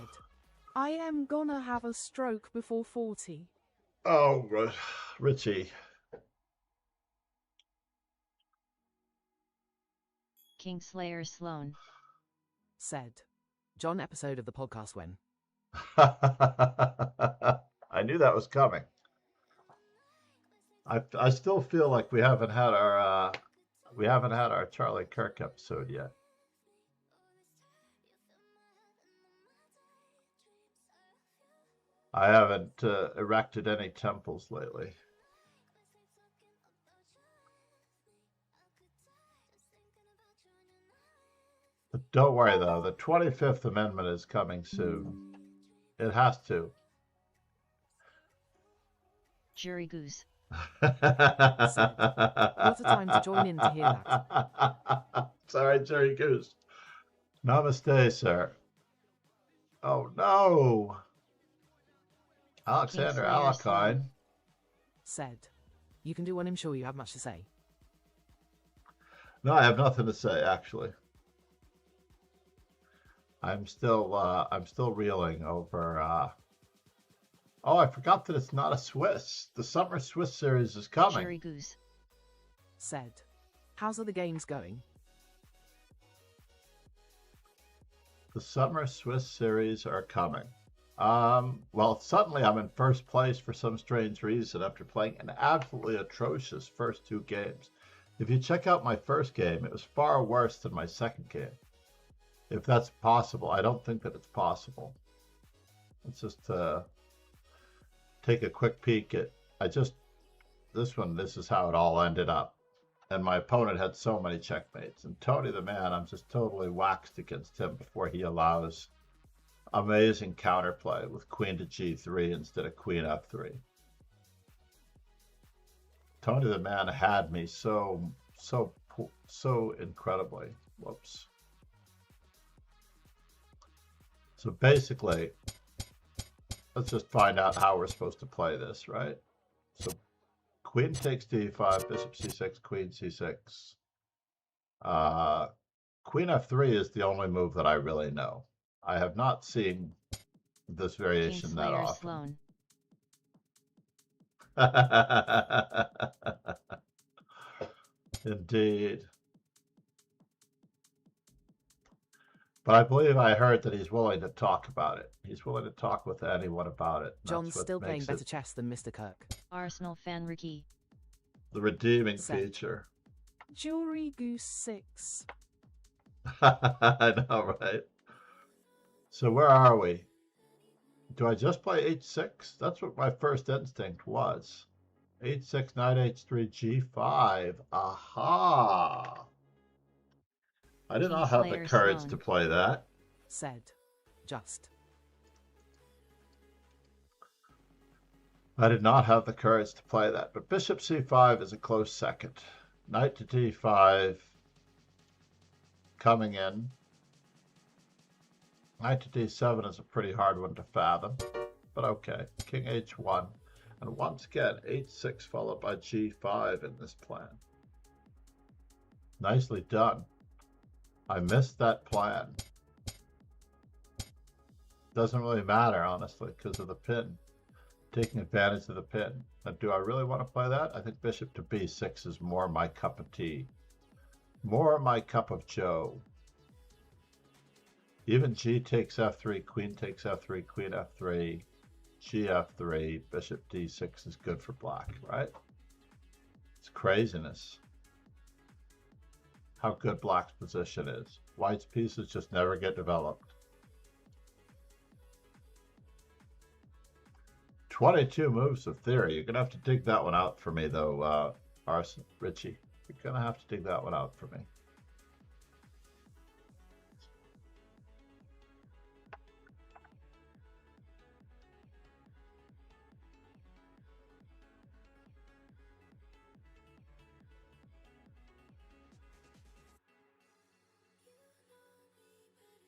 I am gonna have a stroke before 40. Oh, Richie. Kingslayer Sloan. Said. John episode of the podcast when I knew that was coming. I still feel like we haven't had our Charlie Kirk episode yet. I haven't erected any temples lately. But don't worry though, the 25th Amendment is coming soon. It has to. Jury Goose. what a time to join in to hear that. Sorry, Jerry Goose. Namaste, sir. Oh no. Alexander Kingslayer Alakine. Sloan. Said. You can do one, I'm sure you have much to say. No, I have nothing to say, actually. I'm still reeling over. Oh, I forgot that it's not a Swiss. The Summer Swiss Series is coming. Jury Goose. Said. How's are the games going? The Summer Swiss Series are coming. Well, suddenly I'm in first place for some strange reason after playing an absolutely atrocious first 2 games. If you check out my first game, it was far worse than my second game. If that's possible. I don't think that it's possible. Let's just take a quick peek at this is how it all ended up. And my opponent had so many checkmates. And Tony the man, I'm just totally waxed against him before he allows amazing counterplay with queen to g3 instead of queen f3. Tony the man had me so incredibly. Whoops. So basically, let's just find out how we're supposed to play this, right? So queen takes d5, bishop c6, queen c6. Queen f3 is the only move that I really know. I have not seen this variation that often. Indeed. But I believe I heard that he's willing to talk about it. He's willing to talk with anyone about it. John's still playing better chess than Mr. Kirk. Arsenal fan Ricky. The redeeming feature. Jury Goose 6. I know, right? So where are we? Do I just play h6? That's what my first instinct was. h6, knight h3, g5. Aha! I did not have the courage to play that. Said. Just. I did not have the courage to play that. But bishop c5 is a close second. Knight to d5 coming in. Knight to d7 is a pretty hard one to fathom. But okay. King h1. And once again, h6 followed by g5 in this plan. Nicely done. I missed that plan. Doesn't really matter, honestly, because of the pin. Taking advantage of the pin. Now, do I really want to play that? I think bishop to b6 is more my cup of tea. More my cup of joe. Even g takes f3, queen takes f3, queen f3, g f3, bishop d6 is good for black, right? It's craziness. How good black's position is. White's pieces just never get developed. 22 moves of theory. You're going to have to dig that one out for me, though, Richie. You're going to have to dig that one out for me.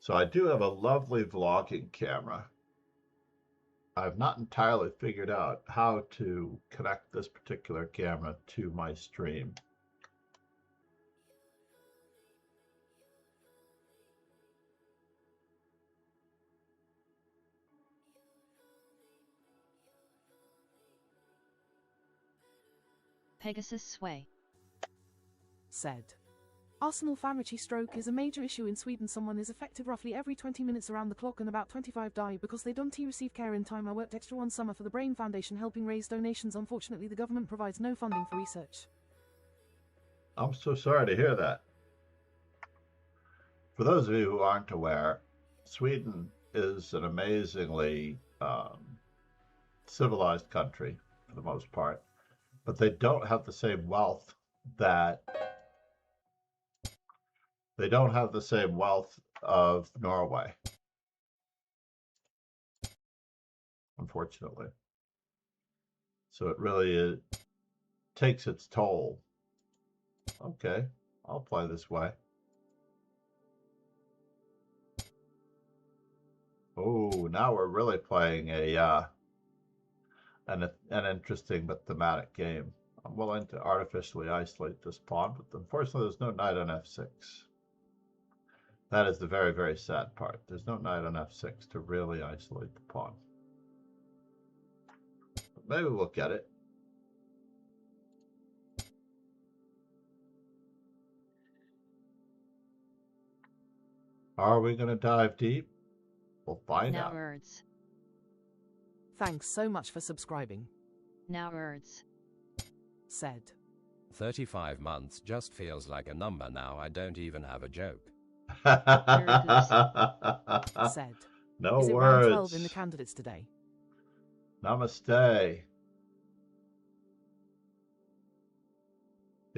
So I do have a lovely vlogging camera. I've not entirely figured out how to connect this particular camera to my stream. Pegasus Sway. Said. Arsenal fan Richie stroke is a major issue in Sweden. Someone is affected roughly every 20 minutes around the clock and about 25 die because they don't receive care in time. I worked extra one summer for the Brain Foundation helping raise donations. Unfortunately, the government provides no funding for research. I'm so sorry to hear that. For those of you who aren't aware, Sweden is an amazingly civilized country for the most part, but they don't have the same wealth that of Norway, unfortunately. So it really takes its toll. Okay, I'll play this way. Oh, now we're really playing an interesting but thematic game. I'm willing to artificially isolate this pawn, but unfortunately there's no knight on f6. That is the very, very sad part. There's no knight on f6 to really isolate the pawn. But maybe we'll get it. Are we going to dive deep? We'll find out. Words. Thanks so much for subscribing. Now words. Said. 35 months just feels like a number now. I don't even have a joke. Said. No Is it words. round 12 in the candidates today? Namaste.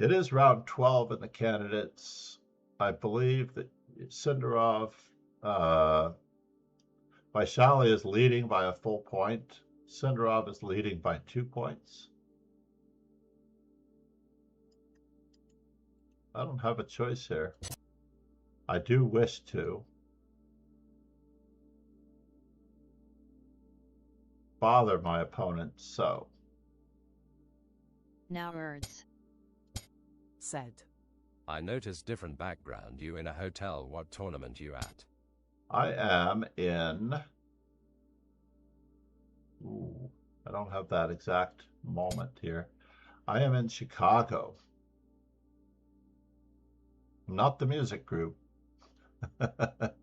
It is round 12 in the candidates. I believe that Sindarov, Vaishali is leading by a full point. Sindarov is leading by 2 points. I don't have a choice here. I do wish to bother my opponent, so. Now words. Said. I noticed different background. You in a hotel. What tournament you at? I am in. Ooh, I don't have that exact moment here. I am in Chicago. I'm not the music group, but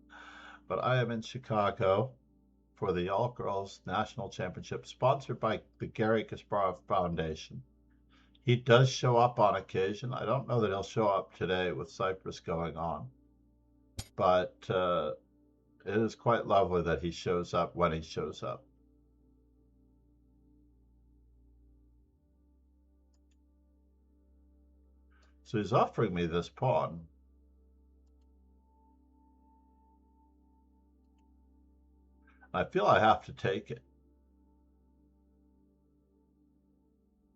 I am in Chicago for the All Girls National Championship, sponsored by the Gary Kasparov Foundation. He does show up on occasion. I don't know that he'll show up today with Cyprus going on, but it is quite lovely that he shows up when he shows up. So he's offering me this pawn. I feel I have to take it.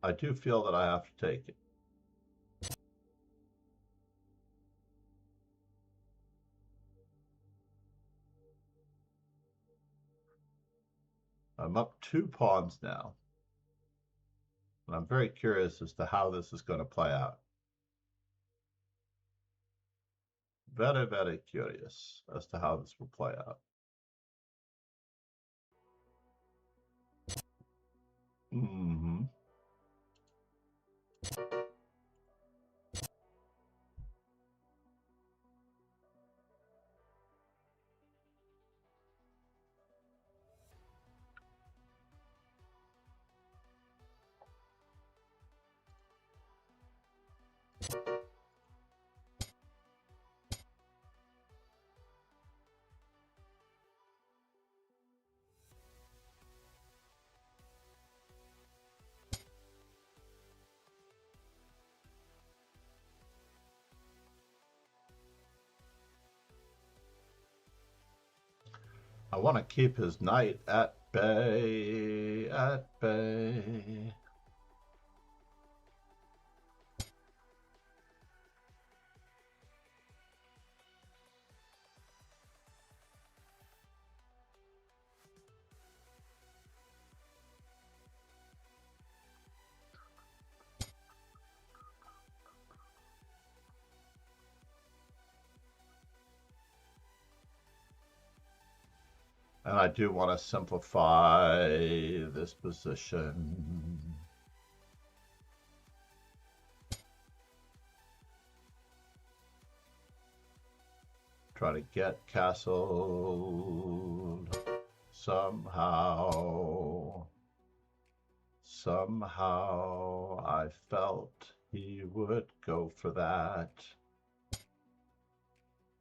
I do feel that I have to take it. I'm up 2 pawns now. And I'm very curious as to how this is going to play out. Very, very curious as to how this will play out. Mm-hmm. I want to keep his knight at bay, at bay. And I do want to simplify this position. Try to get castled somehow. Somehow I felt he would go for that.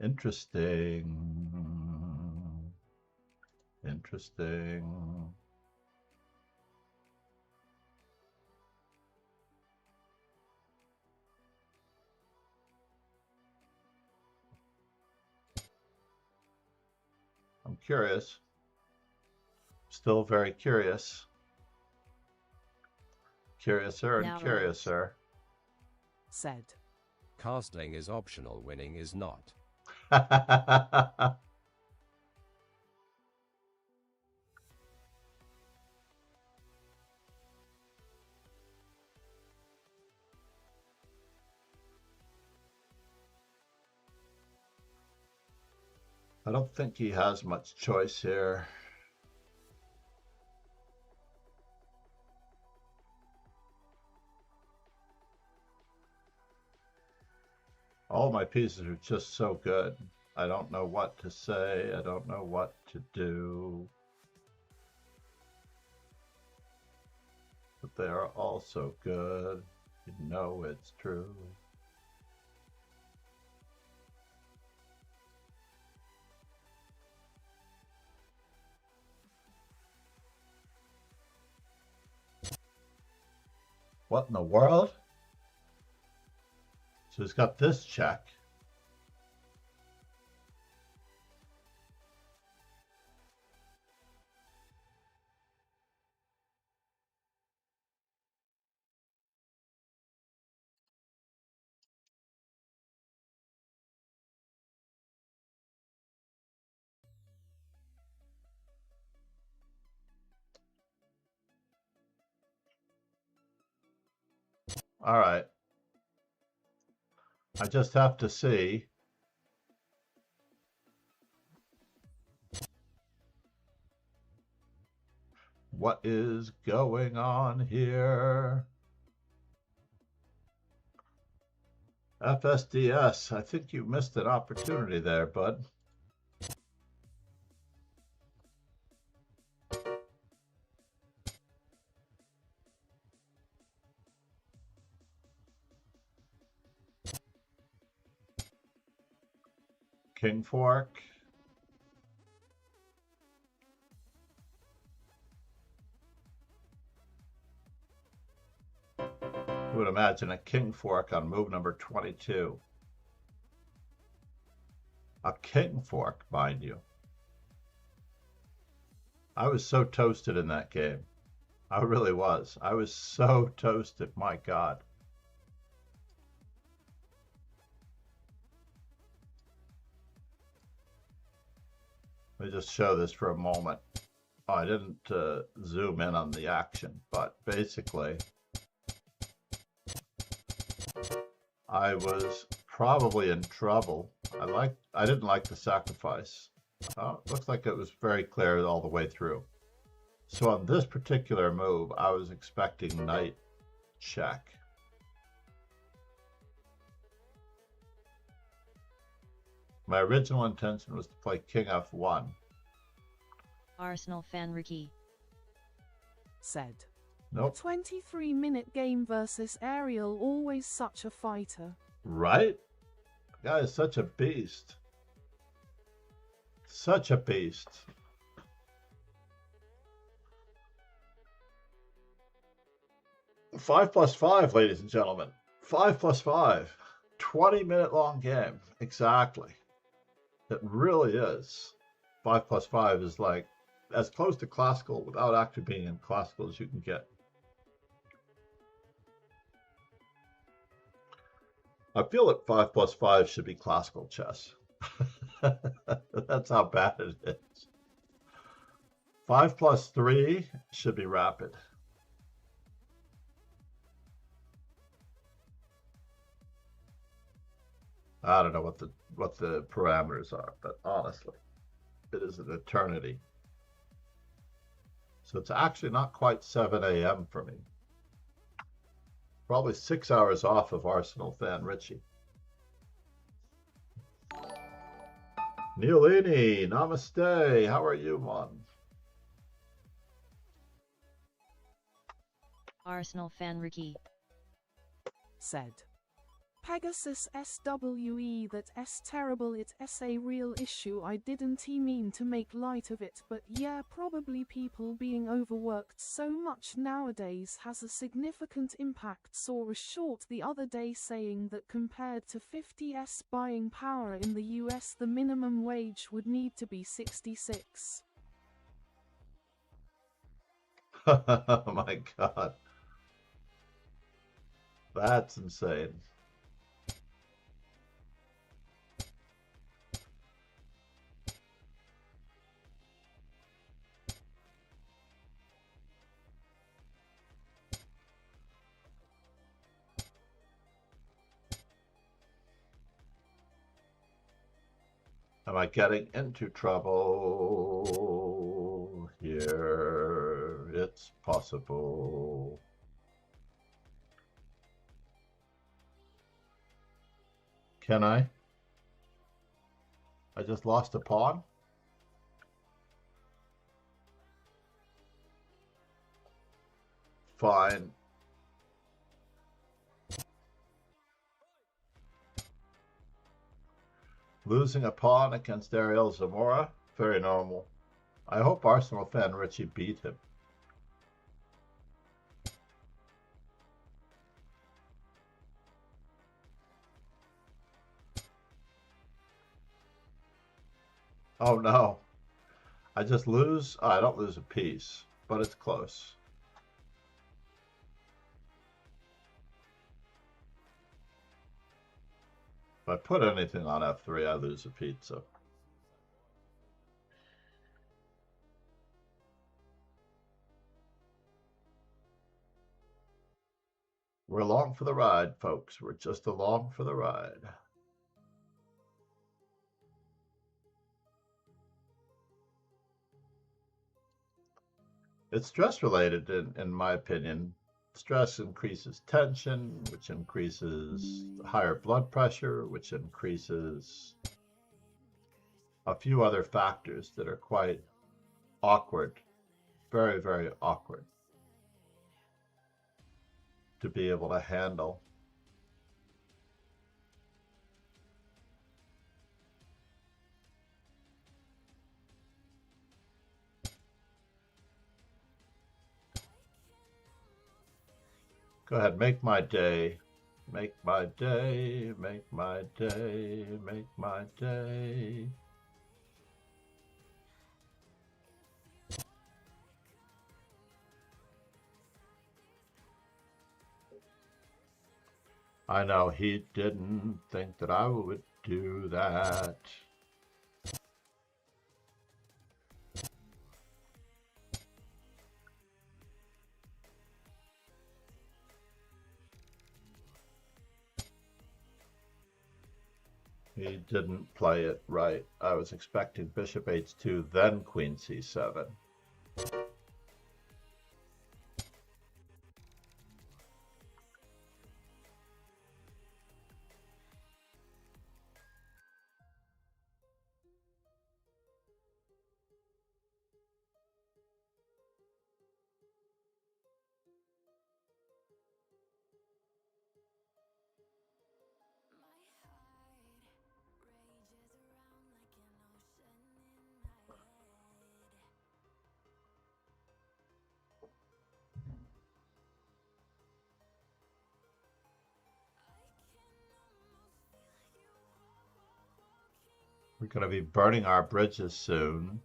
Interesting. Interesting. I'm curious. Still very curious. Curiouser and curiouser. Said. Castling is optional, winning is not. I don't think he has much choice here. All my pieces are just so good. I don't know what to say. I don't know what to do. But they are all so good. You know it's true. What in the world? So he's got this check. All right. I just have to see. What is going on here? FSDS, I think you missed an opportunity there, bud. King Fork. Who would imagine a King Fork on move number 22? A King Fork, mind you. I was so toasted in that game. I really was. I was so toasted, my God. Let me just show this for a moment. Oh, I didn't zoom in on the action, but basically, I was probably in trouble. I didn't like the sacrifice. Oh, it looks like it was very clear all the way through. So on this particular move, I was expecting knight check. My original intention was to play king f1. Arsenal fan Ricky said. Nope. 23-minute game versus Ariel, always such a fighter. Right? The guy is such a beast. Such a beast. Five plus five, ladies and gentlemen. 5 plus 5. 20-minute long game. Exactly. It really is. 5 plus 5 is like as close to classical without actually being in classical as you can get. I feel that 5 plus 5 should be classical chess. That's how bad it is. 5 plus 3 should be rapid. I don't know what the parameters are, but honestly, it is an eternity. So it's actually not quite 7 a.m. for me. Probably 6 hours off of Arsenal fan Richie. Neolini, namaste. How are you, man? Arsenal fan Ricky said. Pegasus SWE, that S terrible, it S a real issue. I didn't mean to make light of it, but yeah, probably people being overworked so much nowadays has a significant impact. Saw a short the other day saying that compared to 50s buying power in the US, the minimum wage would need to be 66. Oh my God. That's insane. Am I getting into trouble here? It's possible. Can I? I just lost a pawn? Fine. Losing a pawn against Ariel Zamora? Very normal. I hope Arsenal fan Richie beat him. Oh no. I just lose? Oh, I don't lose a piece, but it's close. If I put anything on F3, I lose a pizza. We're along for the ride, folks. We're just along for the ride. It's stress related, in my opinion. Stress increases tension, which increases higher blood pressure, which increases a few other factors that are quite awkward, very, very awkward to be able to handle. Go ahead, make my day. Make my day, make my day, make my day. I know he didn't think that I would do that. He didn't play it right. I was expecting bishop h2, then queen c7. We're going to be burning our bridges soon.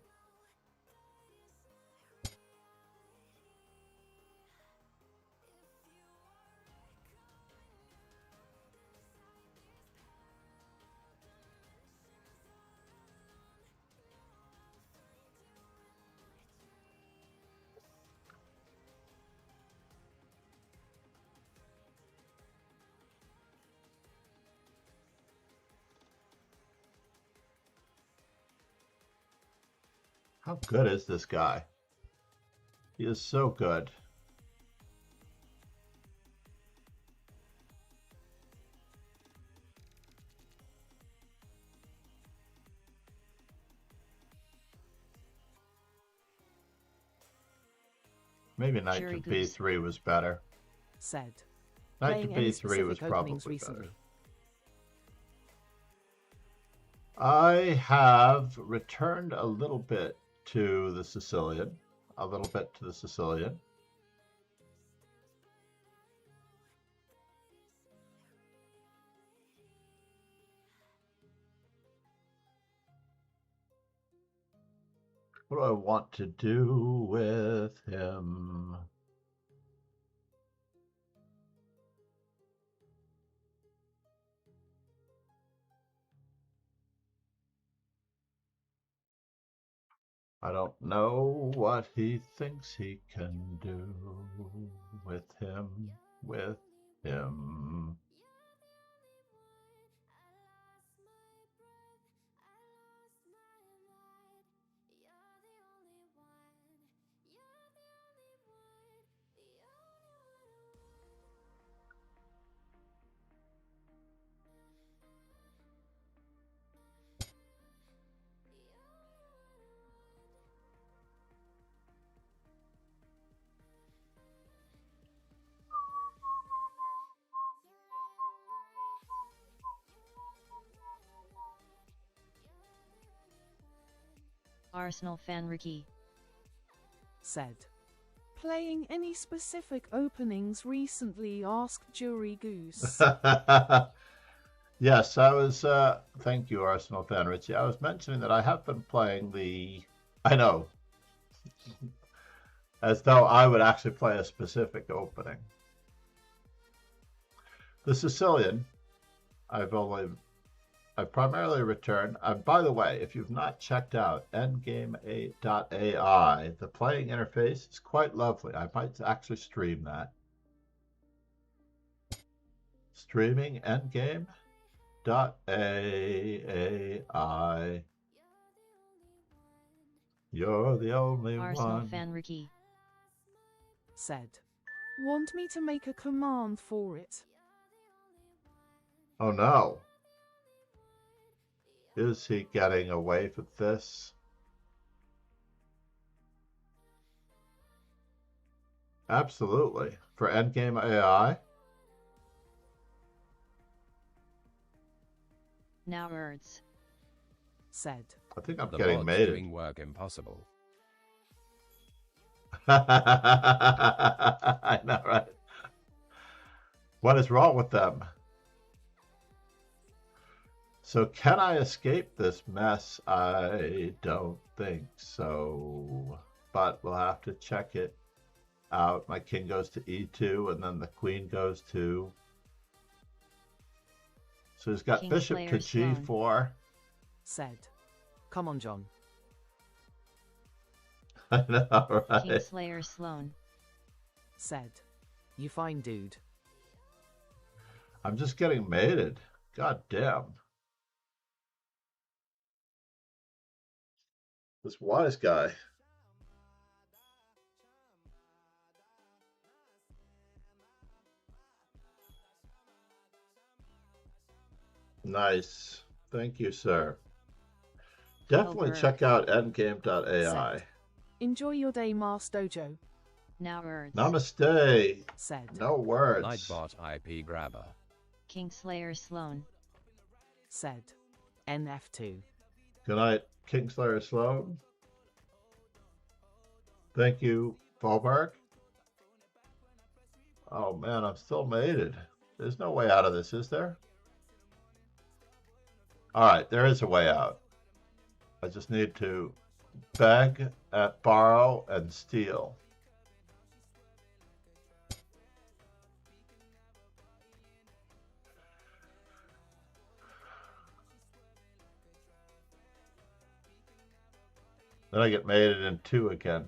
How good is this guy? He is so good. Maybe knight to b3 was better. Said. Knight to Playing any b3 was specific probably openings better. recently? I have returned a little bit to the Sicilian. A little bit to the Sicilian. What do I want to do with him? I don't know what he thinks he can do with him, with him. Arsenal fan Ricky Said. Playing any specific openings recently? Asked Jury Goose. Yes, I was. Thank you, Arsenal fan Richie. I was mentioning that I have been playing the. I know, as though I would actually play a specific opening. The Sicilian. I've only. I primarily return. By the way, if you've not checked out Endgame.ai, the playing interface is quite lovely. I might actually stream that. Streaming Endgame.ai. You're the only Arsenal one. fan Ricky. Said. Want me to make a command for it? Oh no. Is he getting away with this? Absolutely. For Endgame AI? Now words. Said. I think I'm The getting mod's mated. doing work impossible. I know, right? What is wrong with them? So can I escape this mess? I don't think so. But we'll have to check it out. My king goes to e2, and then the queen goes to... So he's got bishop to g4. Said. Come on, John. I know, right? Kingslayer Sloan. Said. You fine, dude. I'm just getting mated. God damn. This wise guy. Nice. Thank you, sir. Definitely Over. check out endgame.ai. Said. Enjoy your day, Mars Dojo. Now words. Namaste. Said. No words. Nightbot IP grabber. Kingslayer Sloan. Said. NF2. Good night, Kingslayer Sloan. Thank you, Fallberg. Oh man, I'm still mated. There's no way out of this, is there? Alright, there is a way out. I just need to beg, borrow, and steal. Then I get mated in 2 again.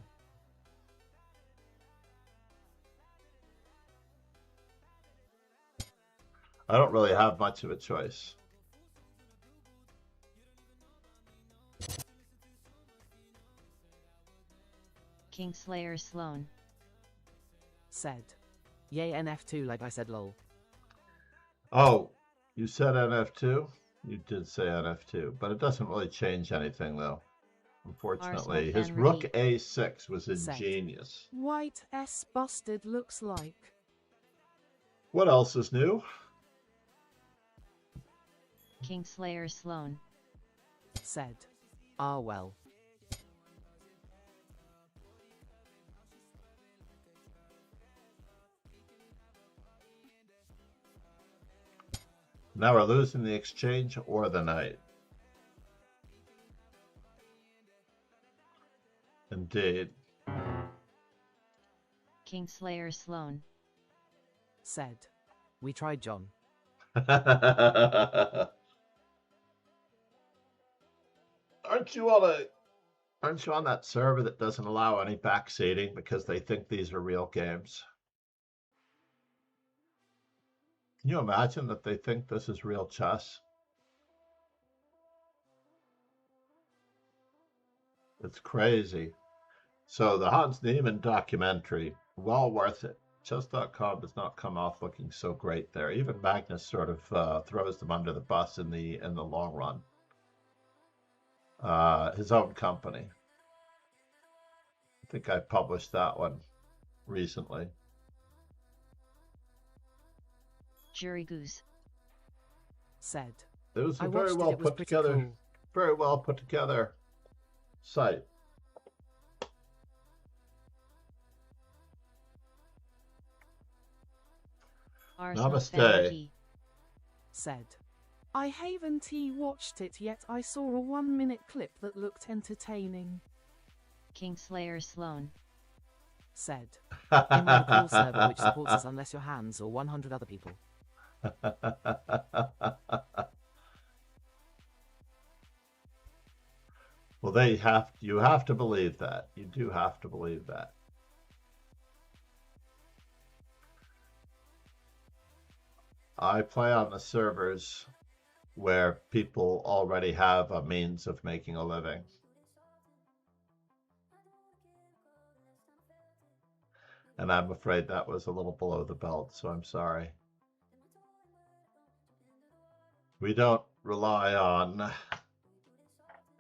I don't really have much of a choice. Kingslayer Sloan. Said. Yay, NF2, like I said, lol. Oh, you said NF2? You did say NF2, but it doesn't really change anything, though. Unfortunately, Arsenal his fan rook Ricky. A6 was Set. ingenious. White S busted looks like. What else is new? Kingslayer Sloan. Said. Ah well. Now we're losing the exchange or the knight. Indeed. Kingslayer Sloan. Said. We tried, John. Aren't you on that server that doesn't allow any backseating because they think these are real games? Can you imagine that they think this is real chess? It's crazy. So the Hans Niemann documentary, well worth it. Chess.com does not come off looking so great there. Even Magnus sort of throws them under the bus in the long run. His own company. I think I published that one recently. Jury Goose. Said. It was I a very watched well it was put pretty together, cool. very well put together site. Arsenal Namaste. fan Ricky. Said. I haven't watched it yet. I saw a 1-minute clip that looked entertaining. Kingslayer Sloan. Said. In my cool server which supports us unless your hands or 100 other people. Well, you have to believe that. You do have to believe that. I play on the servers where people already have a means of making a living. And I'm afraid that was a little below the belt, so I'm sorry. We don't rely on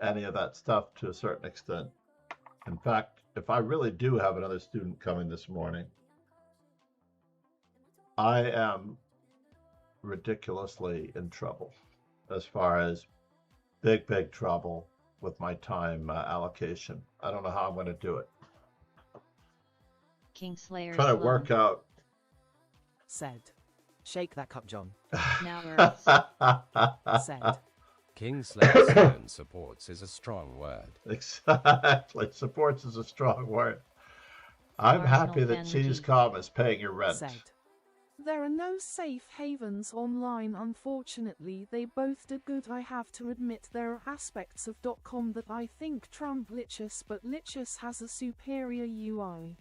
any of that stuff to a certain extent. In fact, if I really do have another student coming this morning, I am ridiculously in trouble as far as big trouble with my time allocation. I don't know how I'm going to do it. Kingslayer Trying to Sloan. work out. Said. Shake that cup, John. Now Earths. Said. Kingslayer Sloan supports is a strong word. Exactly. Supports is a strong word. I'm Arsenal happy that fan Ricky. Cheesecom is paying your rent. Said. There are no safe havens online, unfortunately. They both do good. I have to admit there are aspects of .com that I think trump Lichess, but Lichess has a superior UI.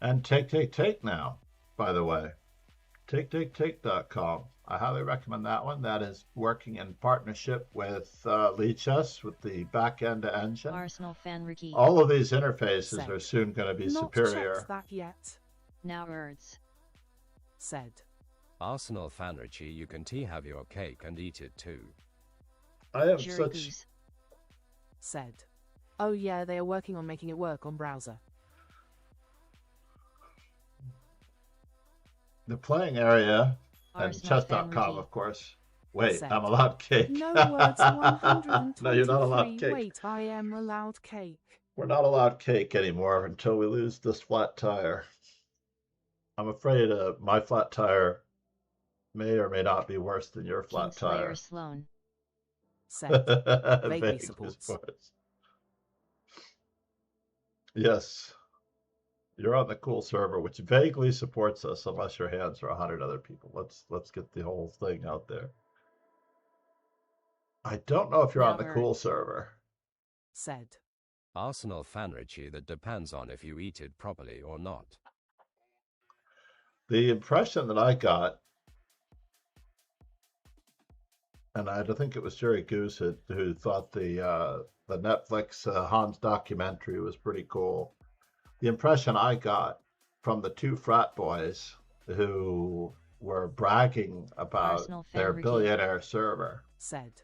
And Take now, by the way. TakeTakeTake.com. I highly recommend that one. That is working in partnership with Lichess, with the back-end engine. Arsenal fan Ricky. All of these interfaces Said. are soon going to be Not superior. checked that yet. Now Earths. Said. Arsenal fan Richie, you can have your cake and eat it too. I have Jury such... Goose. Said. Oh yeah, they are working on making it work on browser. The playing area and Arsenal fan chess.com, Ricky. of course. Wait, Said. I'm allowed cake. No words 123. No, you're not allowed cake. Wait, I am allowed cake. We're not allowed cake anymore until we lose this flat tire. I'm afraid my flat tire may or may not be worse than your flat tire. Kingslayer Sloan. Said. Vaguely Vaguely supports. Yes. You're on the cool server, which vaguely supports us unless your hands are 100 other people. Let's get the whole thing out there. I don't know if you're on the cool server. Said. Arsenal fan Richie, that depends on if you eat it properly or not. The impression that I got, and I think it was Jerry Goose who thought the Netflix Hans documentary was pretty cool. The impression I got from the two frat boys who were bragging about Arsenal fan their Ricky. billionaire server. Said.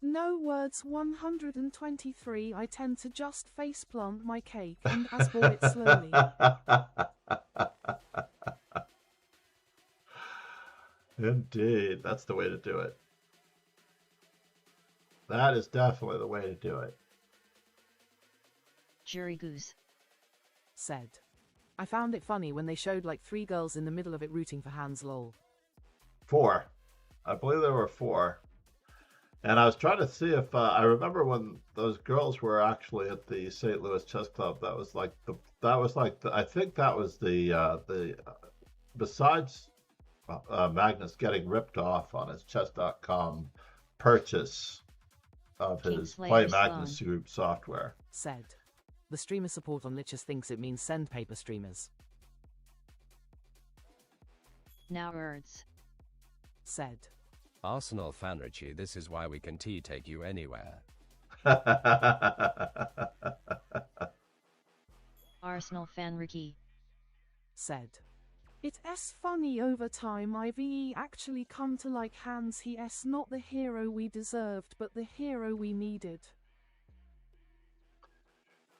No words 123. I tend to just faceplant my cake and asbor it slowly. Indeed, that's the way to do it. That is definitely the way to do it. Jury Goose. Said. I found it funny when they showed like 3 girls in the middle of it rooting for Hans lol. 4. I believe there were 4. And I was trying to see if I remember when those girls were actually at the St. Louis Chess Club. I think that was the besides Magnus getting ripped off on his chess.com purchase of his Kingslayer Play Sloan. Magnus Group software. Said. The streamer support on Lichess thinks it means send paper streamers. Now Earths. Said. Arsenal fan Richie, this is why we can take you anywhere. Arsenal fan Ricky. Said. It's funny over time I've actually come to like Hans. He's not the hero we deserved, but the hero we needed.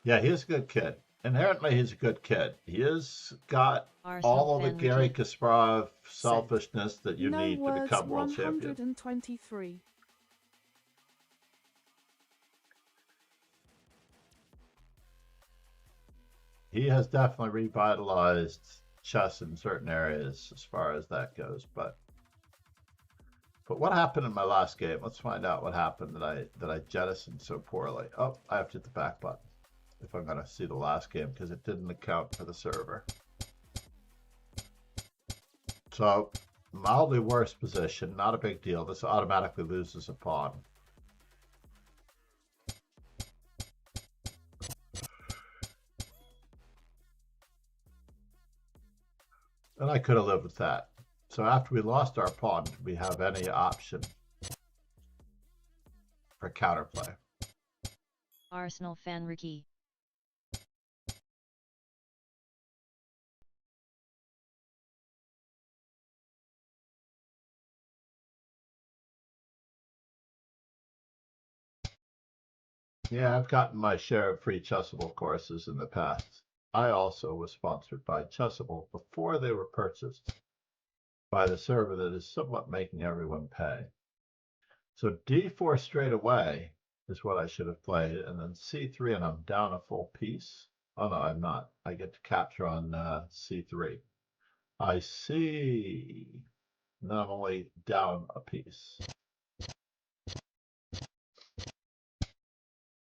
Yeah, he's a good kid. Inherently, he's a good kid. He has got Arsenal all of the fan Gary Ricky. Kasparov selfishness that you no need to words become world champion. 123. He has definitely revitalized chess in certain areas as far as that goes, but But what happened in my last game? Let's find out what happened that I jettisoned so poorly. Oh, I have to hit the back button if I'm going to see the last game because it didn't account for the server. So, mildly worse position, not a big deal. This automatically loses a pawn. And I could have lived with that. So after we lost our pawn, do we have any option for counterplay? Arsenal fan Ricky. Yeah, I've gotten my share of free Chessable courses in the past. I also was sponsored by Chessable before they were purchased by the server that is somewhat making everyone pay. So d4 straight away is what I should have played, and then c3, and I'm down a full piece. Oh no, I'm not. I get to capture on c3. I see. Now I'm only down a piece.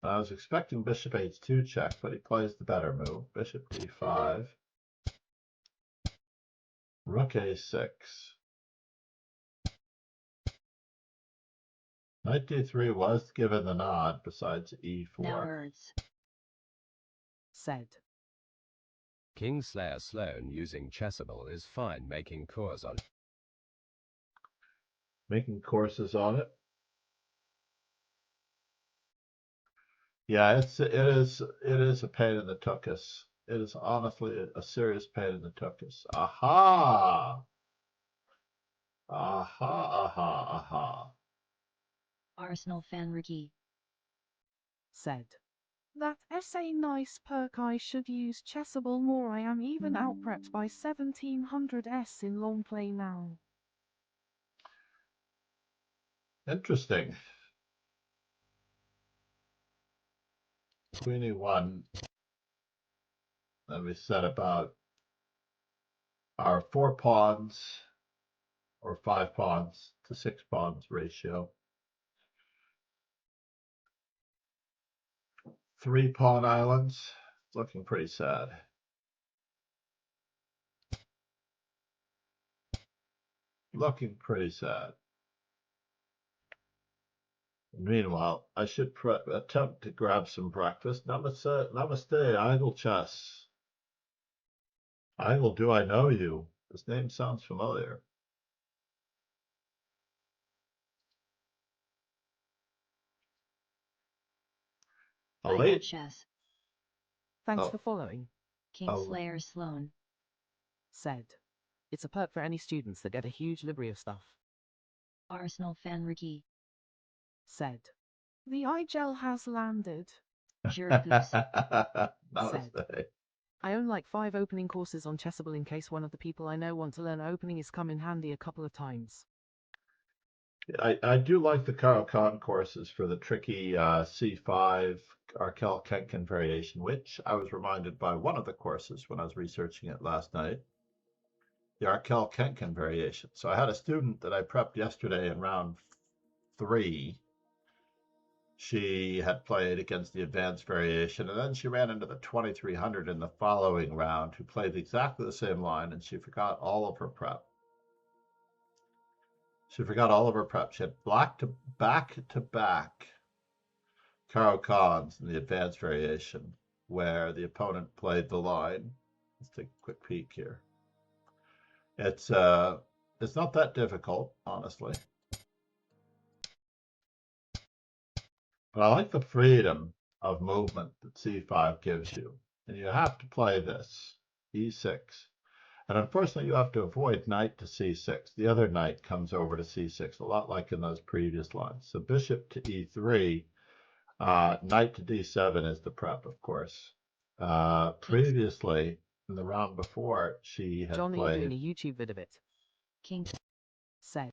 I was expecting bishop h2 check, but he plays the better move. Bishop d5. Rook a6. Knight d3 was given the nod besides e4. Now words. Said. Kingslayer Sloan using Chessable is fine making cores on. Making courses on it. Yeah, it is a pain in the tuchus. It is honestly a serious pain in the tuchus. Aha! Aha, aha, aha. Arsenal fan Ricky. Said. That essay nice perk, I should use Chessable more. I am even outprepped by 1700s in long play now. Interesting. Queen e1. Then we set about our 4 pawns or 5 pawns to 6 pawns ratio. 3 pawn islands. It's looking pretty sad. Looking pretty sad. Meanwhile, I should attempt to grab some breakfast. Namaste, namaste, idle chess. Idle, do I know you? This name sounds familiar. A Idle late, chess. Thanks Oh. for following. Kingslayer Sloan. Said. It's a perk for any students that get a huge library of stuff. Arsenal fan Ricky. Said. The iGel has landed. namaste. I own like 5 opening courses on Chessable in case one of the people I know want to learn opening is come in handy a couple of times. I do like the Karo Khan courses for the tricky C5 Arkel Kenken variation, which I was reminded by one of the courses when I was researching it last night. The Arkel Kenken variation. So I had a student that I prepped yesterday in round 3. She had played against the advanced variation, and then she ran into the 2300 in the following round, who played exactly the same line, and she forgot all of her prep. She forgot all of her prep. She had back-to-back Karo Khans in the advanced variation, where the opponent played the line. Let's take a quick peek here. It's not that difficult, honestly. But I like the freedom of movement that c5 gives you. And you have to play this, e6. And unfortunately, you have to avoid knight to c6. The other knight comes over to c6, a lot like in those previous lines. So bishop to e3, knight to d7 is the prep, of course. Previously, in the round before, she had John, are you played doing a YouTube vid of it? King. Said.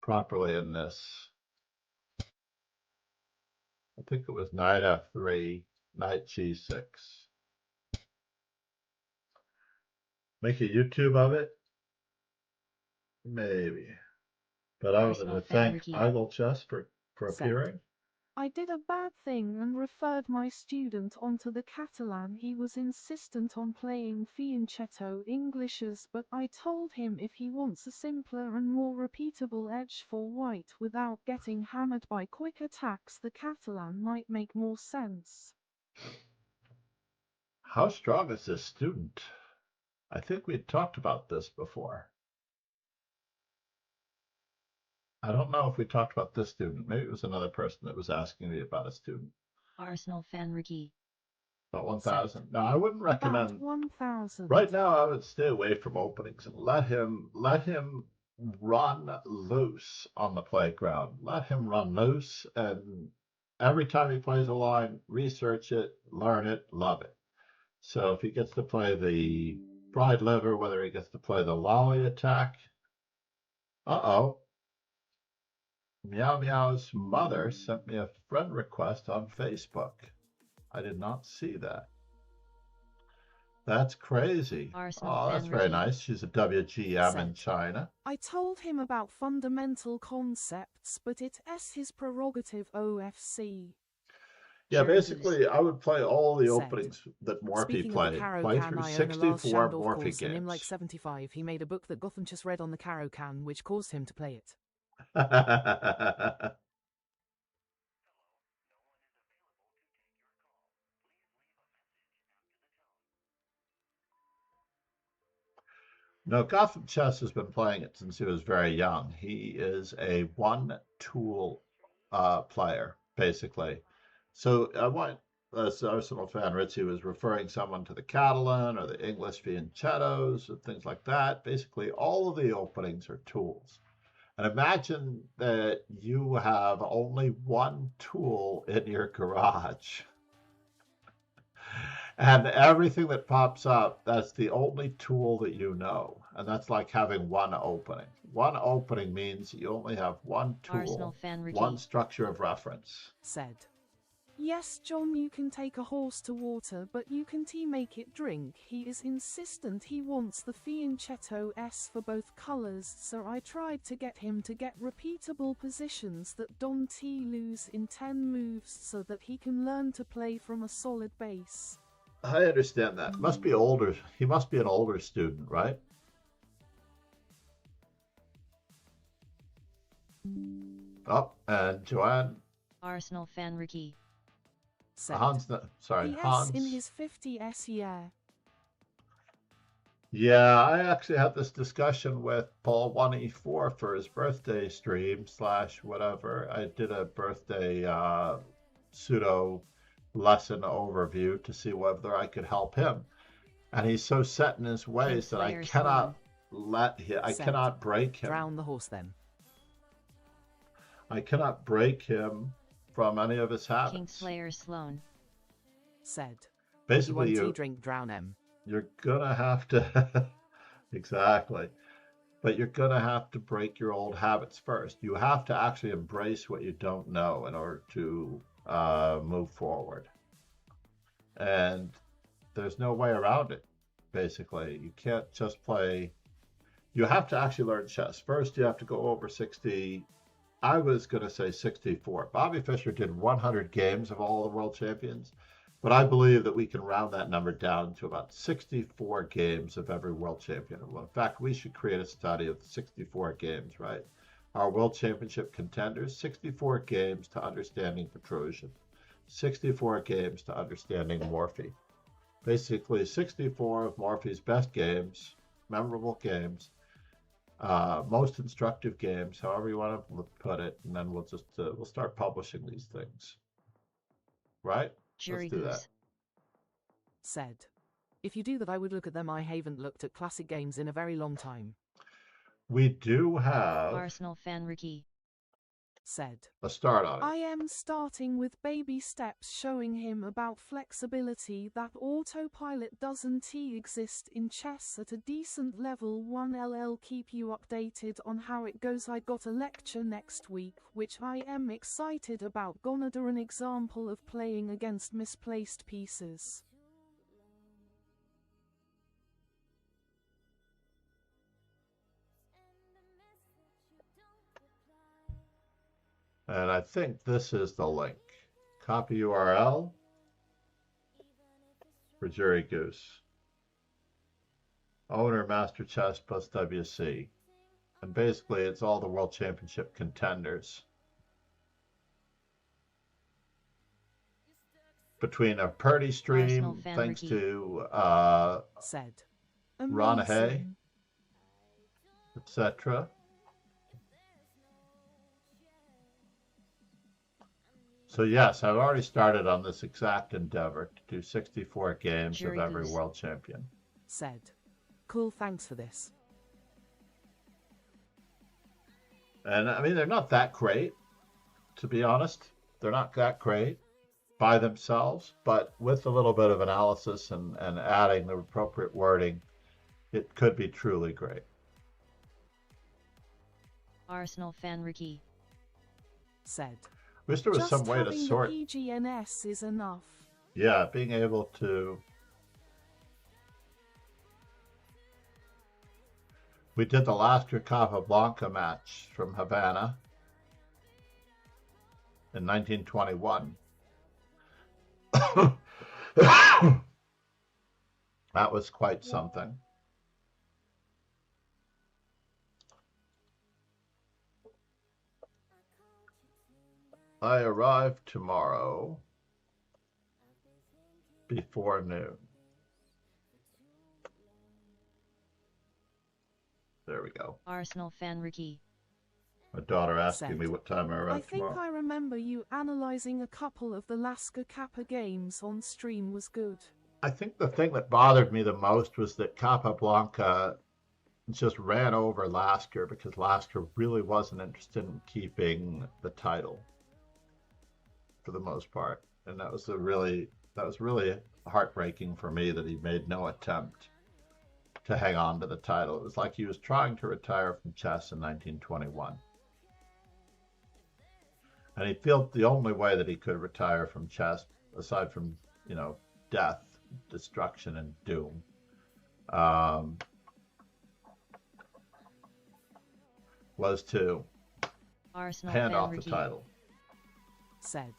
properly in this. I think it was knight f3, knight g6. Make a YouTube of it. Maybe. But I wanted Arsenal to fan thank Ricky. Idle Chess for Said. appearing. I did a bad thing and referred my student onto the Catalan. He was insistent on playing fianchetto Englishes, but I told him if he wants a simpler and more repeatable edge for white without getting hammered by quick attacks, the Catalan might make more sense. How strong is this student? I think we talked about this before. I don't know if we talked about this student. Maybe it was another person that was asking me about a student. Arsenal fan Ricky. About 1,000. No, I wouldn't recommend. About 1,000. Right now, I would stay away from openings and let him run loose on the playground. Let him run loose, and every time he plays a line, research it, learn it, love it. So if he gets to play the fried liver, whether he gets to play the lolly attack. Uh-oh. Meow Meow's mother sent me a friend request on Facebook. I did not see that. That's crazy. Arsenal Oh, that's fan very Ricky. nice. She's a WGM in Said. China. I told him about fundamental concepts, but it's his prerogative OFC. Yeah, Sure basically, I would play all the Said. openings that Morphe Speaking played. of the Caro Play Can, through I own the last 64 Shandorf Morphe course, and in like games. 75 he made a book that Gotham just read on the Caro Can, which caused him to play it. No, Gotham Chess has been playing it since he was very young. He is a one-tool player, basically. So I want, as Arsenal fan Ritchie was referring someone to the Catalan or the English fianchettos and things like that. Basically, all of the openings are tools. And imagine that you have only one tool in your garage. And everything that pops up, that's the only tool that you know. And that's like having one opening. One opening means you only have one Arsenal tool, fan Ricky. one structure of reference. Said. Yes, John, you can take a horse to water, but you can't make it drink. He is insistent he wants the fianchetto S for both colors, so I tried to get him to get repeatable positions that don't lose in 10 moves so that he can learn to play from a solid base. I understand that. Must be older. He must be an older student, right? Oh, and Joanne. Arsenal fan Ricky. Said. Hans. Sorry, the Hans. S in his 50s year. Yeah, I actually had this discussion with Paul 1E4 for his birthday stream / whatever. I did a birthday pseudo lesson overview to see whether I could help him. And he's so set in his ways that I cannot let him, I cannot break him. Drown the horse then. I cannot break him from any of his habits. Kingslayer Sloan. Said. Basically, you want drink, drown him. You're gonna have to exactly, but you're gonna have to break your old habits first. You have to actually embrace what you don't know in order to move forward, and there's no way around it. Basically, you can't just play. You have to actually learn chess first. You have to go over 60. I was gonna say 64. Bobby Fischer did 100 games of all the world champions. But I believe that we can round that number down to about 64 games of every world champion. Well, in fact, we should create a study of 64 games, right? Our world championship contenders, 64 games to understanding Petrosian, 64 games to understanding Morphe. Basically, 64 of Morphe's best games, memorable games, most instructive games, however you want to put it, and then we'll just we'll start publishing these things, right? Jury Let's do Goose. that. Said. If you do that, I would look at them. I haven't looked at classic games in a very long time. We do have Arsenal fan Ricky. Said. a start on it. I am starting with baby steps, showing him about flexibility that autopilot doesn't exist in chess at a decent level. 1LL keep you updated on how it goes. I got a lecture next week, which I am excited about. Gonna do an example of playing against misplaced pieces. And I think this is the link. Copy URL for Jury Goose. Owner Master Chess plus WC. And basically it's all the World Championship contenders. Between a Purdy stream, thanks to said. Ron Hay, Amazing. etc. So yes, I've already started on this exact endeavor to do 64 games Jury of every Goose. world champion. Said. Cool, thanks for this. And I mean, they're not that great, to be honest. They're not that great by themselves, but with a little bit of analysis and adding the appropriate wording, it could be truly great. Arsenal fan Ricky said. Wish there was Just some way to having sort. the PGNS is enough. Yeah, being able to. We did the Lasker Capablanca match from Havana in 1921. That was quite something. I arrive tomorrow before noon. There we go. Arsenal fan Ricky. My daughter asking Said. me what time I I arrive think tomorrow. I remember you analyzing a couple of the Lasker Kappa games on stream was good. I think the thing that bothered me the most was that Capablanca just ran over Lasker because Lasker really wasn't interested in keeping the title for the most part. And that was really heartbreaking for me that he made no attempt to hang on to the title. It was like he was trying to retire from chess in 1921. And he felt the only way that he could retire from chess, aside from, death, destruction, and doom, was to Arsenal hand fan off the Ricky. title. Said.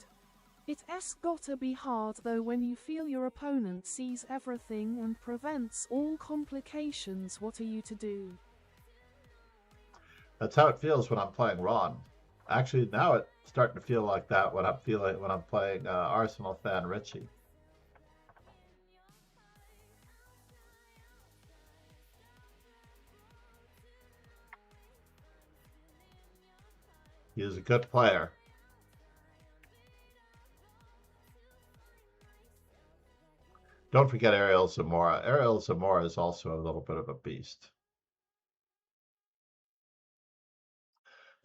It's gotta be hard though when you feel your opponent sees everything and prevents all complications. What are you to do? That's how it feels when I'm playing Ron. Actually, now it's starting to feel like that when I'm playing Arsenal fan Richie. He is a good player. Don't forget Ariel Zamora. Ariel Zamora is also a little bit of a beast.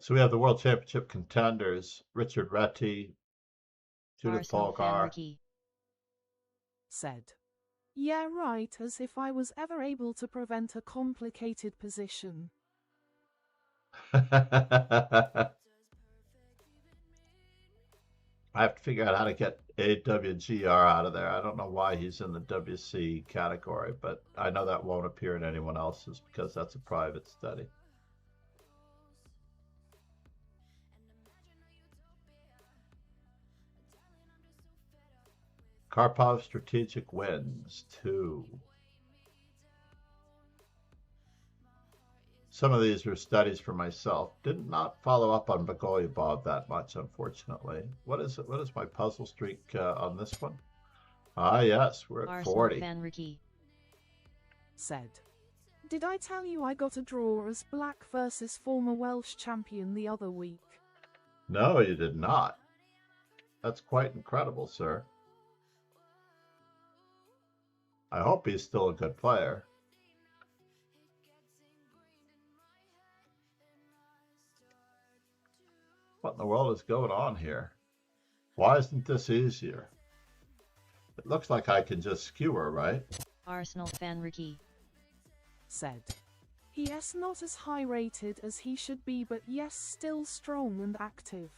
So we have the World Championship contenders, Richard Retty, Judith Arsenal fan Polgar. Ricky. Said. Yeah, right, as if I was ever able to prevent a complicated position. I have to figure out how to get AWGR out of there. I don't know why he's in the WC category, but I know that won't appear in anyone else's because that's a private study. Karpov strategic wins 2. Some of these are studies for myself. Did not follow up on Bagoyabov that much, unfortunately. What is it? What is my puzzle streak on this one? Ah, yes, we're at Arsenal 40. fan Ricky. Said. Did I tell you I got a draw as Black versus former Welsh champion the other week? No, you did not. That's quite incredible, sir. I hope he's still a good player. What in the world is going on here? Why isn't this easier? It looks like I can just skewer, right? Arsenal fan Ricky. Said. Yes, not as high rated as he should be, but yes, still strong and active.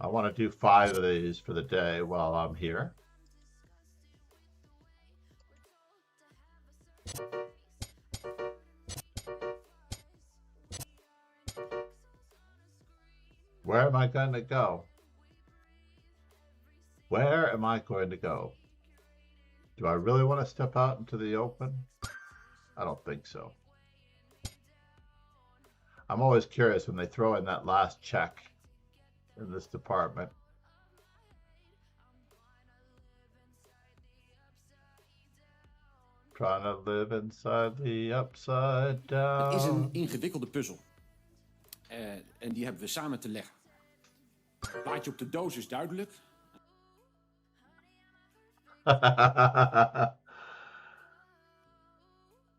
I want to do 5 of these for the day while I'm here. Where am I going to go? Where am I going to go? Do I really want to step out into the open? I don't think so. I'm always curious when they throw in that last check in this department. Trying to live inside the upside down. Het is een ingewikkelde puzzel. En die hebben we samen te leggen. Het plaatje op de doos is duidelijk.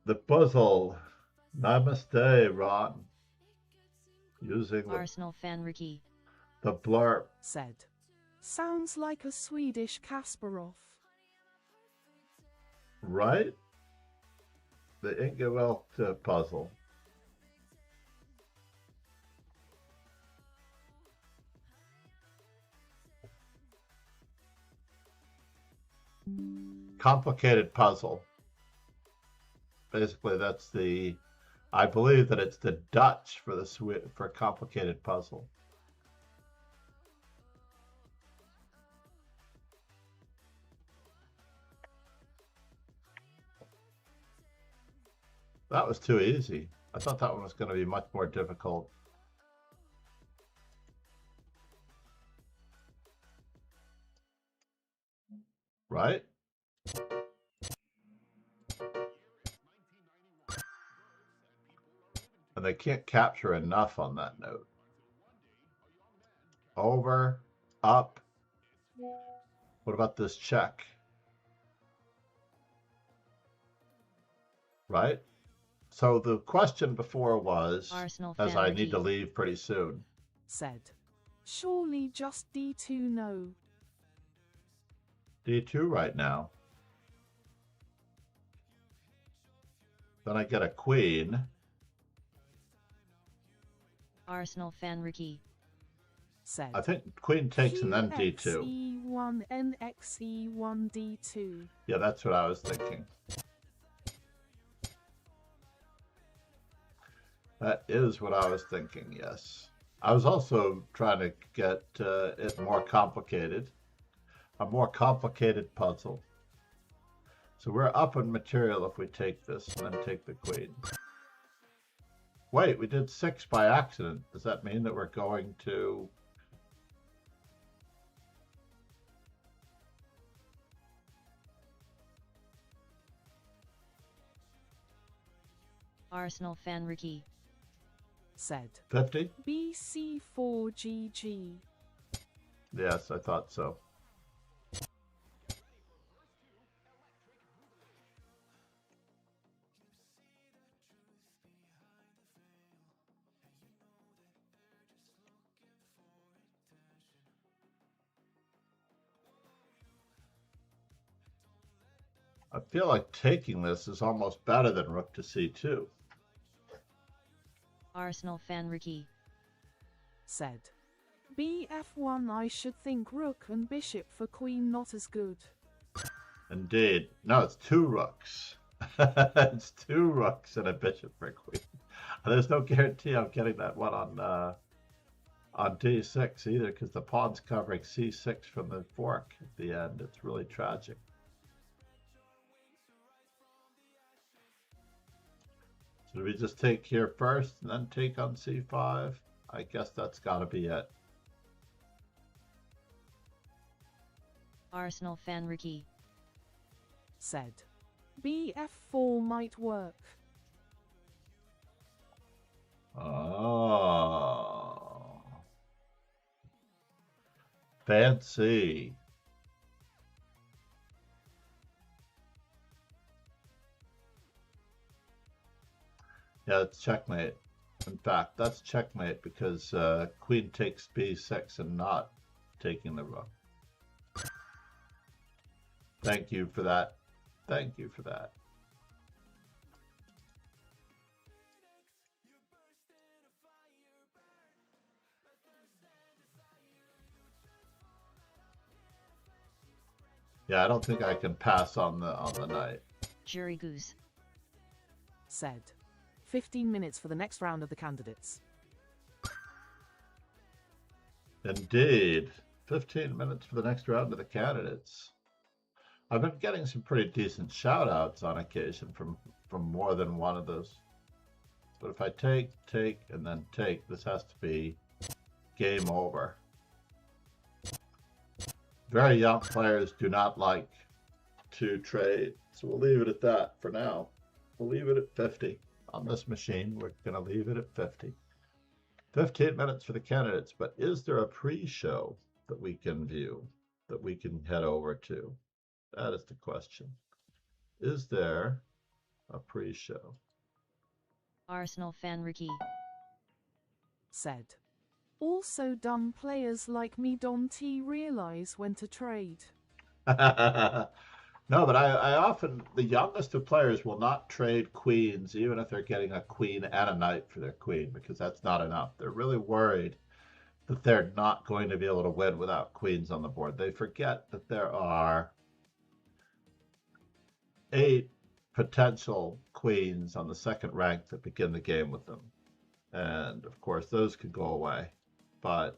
The puzzle. Namaste, Ron. Using Arsenal fan Ricky. the blurb. Said. Sounds like a Swedish Kasparov. Right? The Ingewelt puzzle. Complicated puzzle. Basically, that's the. I believe that it's the Dutch for for complicated puzzle. That was too easy. I thought that one was going to be much more difficult. Right? And they can't capture enough on that note. Over, up. What about this check? Right? So the question before was, Arsenal as fan I Ricky. need to leave pretty soon. Said. Surely just D2 no. D2 right now. Then I get a queen. Arsenal fan Ricky. Said. I think queen takes and then D2. QXE1 NXE1 D2. Yeah, that's what I was thinking. That is what I was thinking, yes. I was also trying to get it more complicated. A more complicated puzzle. So we're up in material if we take this and then take the queen. Wait, we did 6 by accident. Does that mean that we're going to... Arsenal fan Ricky. Said. 50? BC4GG. Yes, I thought so. I feel like taking this is almost better than rook to c2. Arsenal fan Ricky. Said. BF1 I should think rook and bishop for queen not as good. Indeed. No, it's 2 rooks. It's 2 rooks and a bishop for a queen. And there's no guarantee I'm getting that one on d6 either, because the pawn's covering c6 from the fork at the end. It's really tragic. So do we just take here first and then take on c5? I guess that's got to be it. Arsenal fan Ricky. Said. BF4 might work. Oh. Fancy. Yeah, it's checkmate. In fact, that's checkmate because queen takes b6 and not taking the rook. Thank you for that. Thank you for that. Yeah, I don't think I can pass on the knight. Jury Goose. said. 15 minutes for the next round of the candidates. Indeed. 15 minutes for the next round of the candidates. I've been getting some pretty decent shout outs on occasion from more than one of those. But if I take, and then take, this has to be game over. Very young players do not like to trade, so we'll leave it at that for now. We'll leave it at 50. On this machine, we're going to leave it at 50. 15 minutes for the candidates, but is there a pre-show that we can view, that we can head over to? That is the question. Is there a pre-show? Arsenal fan Ricky said. Also dumb players like me don't realize when to trade. No, but I often, the youngest of players will not trade queens, even if they're getting a queen and a knight for their queen, because that's not enough. They're really worried that they're not going to be able to win without queens on the board. They forget that there are 8 potential queens on the second rank that begin the game with them. And of course, those could go away. But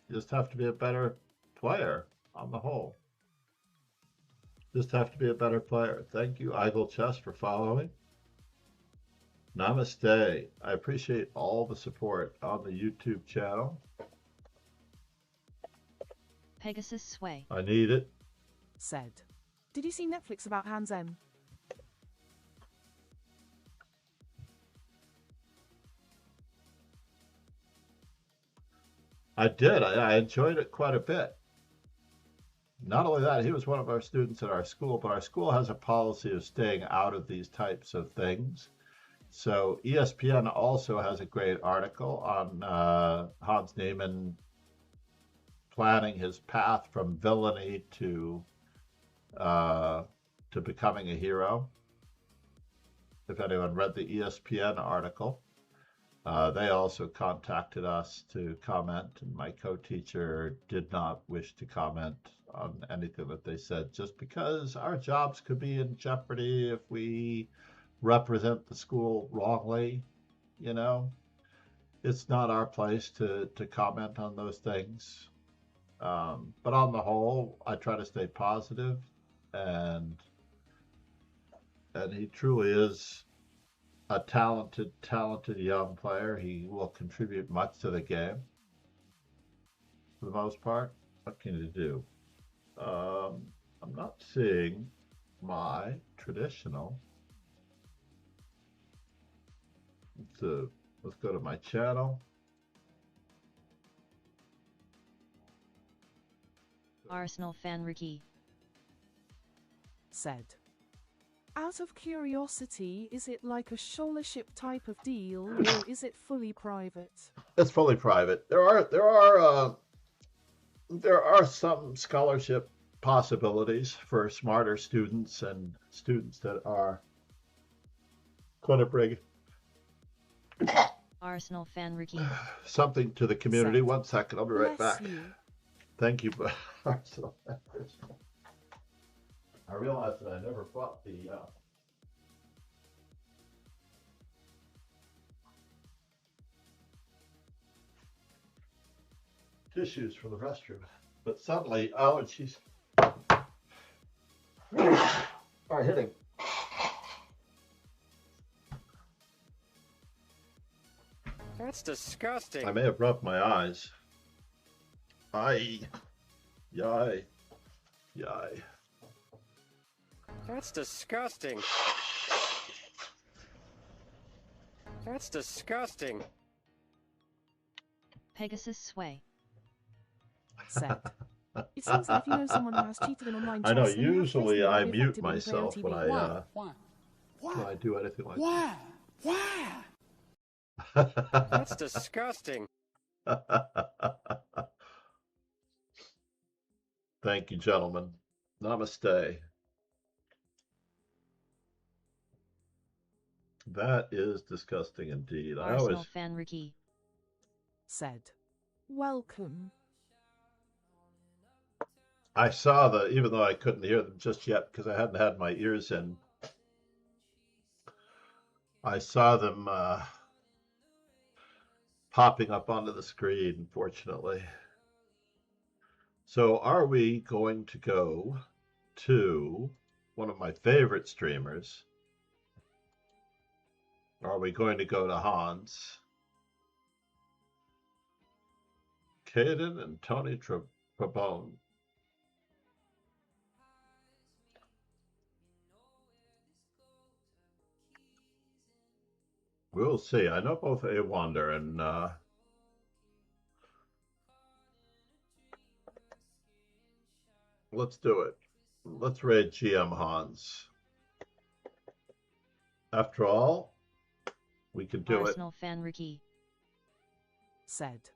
you just have to be a better player on the whole. Just have to be a better player. Thank you, Eigel Chess, for following. Namaste. I appreciate all the support on the YouTube channel. Pegasus Sway I need it. Said. Did you see Netflix about Hans M? I did. I enjoyed it quite a bit. Not only that, he was one of our students at our school, but our school has a policy of staying out of these types of things. So ESPN also has a great article on Hans Niemann planning his path from villainy to becoming a hero. If anyone read the ESPN article, they also contacted us to comment, and my co-teacher did not wish to comment on anything that they said, just because our jobs could be in jeopardy if we represent the school wrongly. You know, it's not our place to comment on those things. But on the whole, I try to stay positive, and he truly is a talented young player. He will contribute much to the game. For the most part, what can you do? I'm not seeing my traditional. Let's go to my channel. Arsenal fan Ricky said. Out of curiosity, is it like a scholarship type of deal, or is it fully private? It's fully private. There are some scholarship possibilities for smarter students and students that are going to bring Arsenal fan Ricky something to the community. Said. 1 second, I'll be right Bless back. you. Thank you, Arsenal. I realized that I never bought the tissues for the restroom, but suddenly allergies are hitting. That's disgusting. I may have rubbed my eyes. Yay. That's disgusting. That's disgusting. Pegasus Sway Said. It seems that if you know someone who has cheated in online chess, I know. then you have Usually, faith in I them mute effectively myself in when KOTB. I do anything like Why? Why? that. That's disgusting. Thank you, gentlemen. Namaste. That is disgusting indeed. Arsenal fan Ricky Said. Welcome. I saw even though I couldn't hear them just yet because I hadn't had my ears in. I saw them popping up onto the screen, fortunately. So are we going to go to one of my favorite streamers? Are we going to go to Hans, Caden, and Tony Trabone? We'll see. I know both A Wander and let's do it. Let's raid GM Hans. After all, we can do Arsenal fan Ricky said.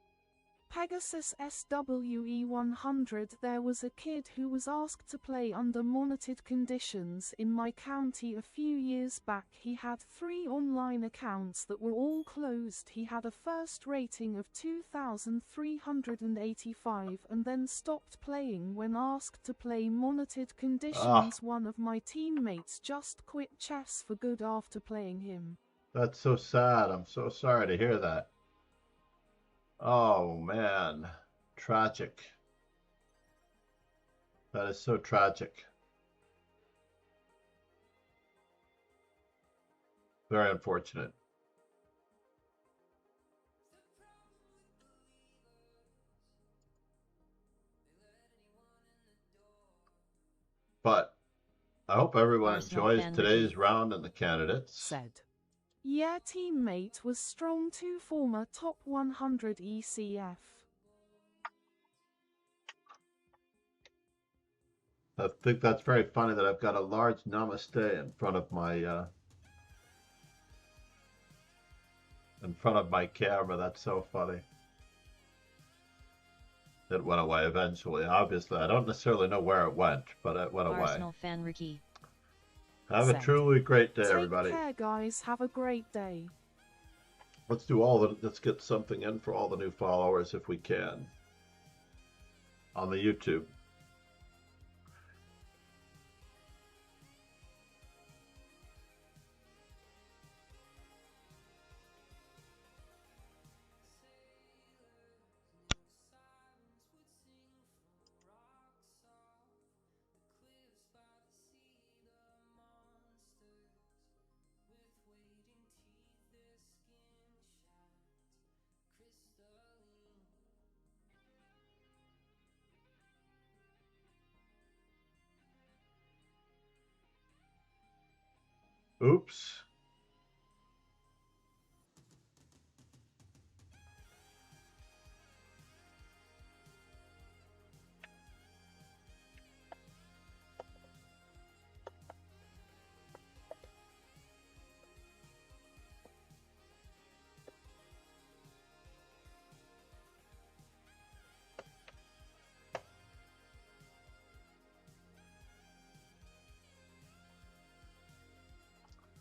Pegasus SWE 100. There was a kid who was asked to play under monitored conditions in my county a few years back. He had 3 online accounts that were all closed. He had a first rating of 2,385 and then stopped playing when asked to play monitored conditions. One of my teammates just quit chess for good after playing him. That's so sad. I'm so sorry to hear that. Oh man, tragic. That is so tragic. Very unfortunate. But I hope everyone Arsenal enjoys fan today's Ricky round and the candidates. Said. Yeah, teammate was strong too, former top 100 ECF. I think that's very funny that I've got a large namaste in front of my camera. That's so funny. It went away eventually. Obviously, I don't necessarily know where it went, but it went away. Arsenal fan Ricky Have a truly great day, everybody. Take care, guys. Have a great day. Let's get something in for all the new followers if we can on the YouTube. Oops.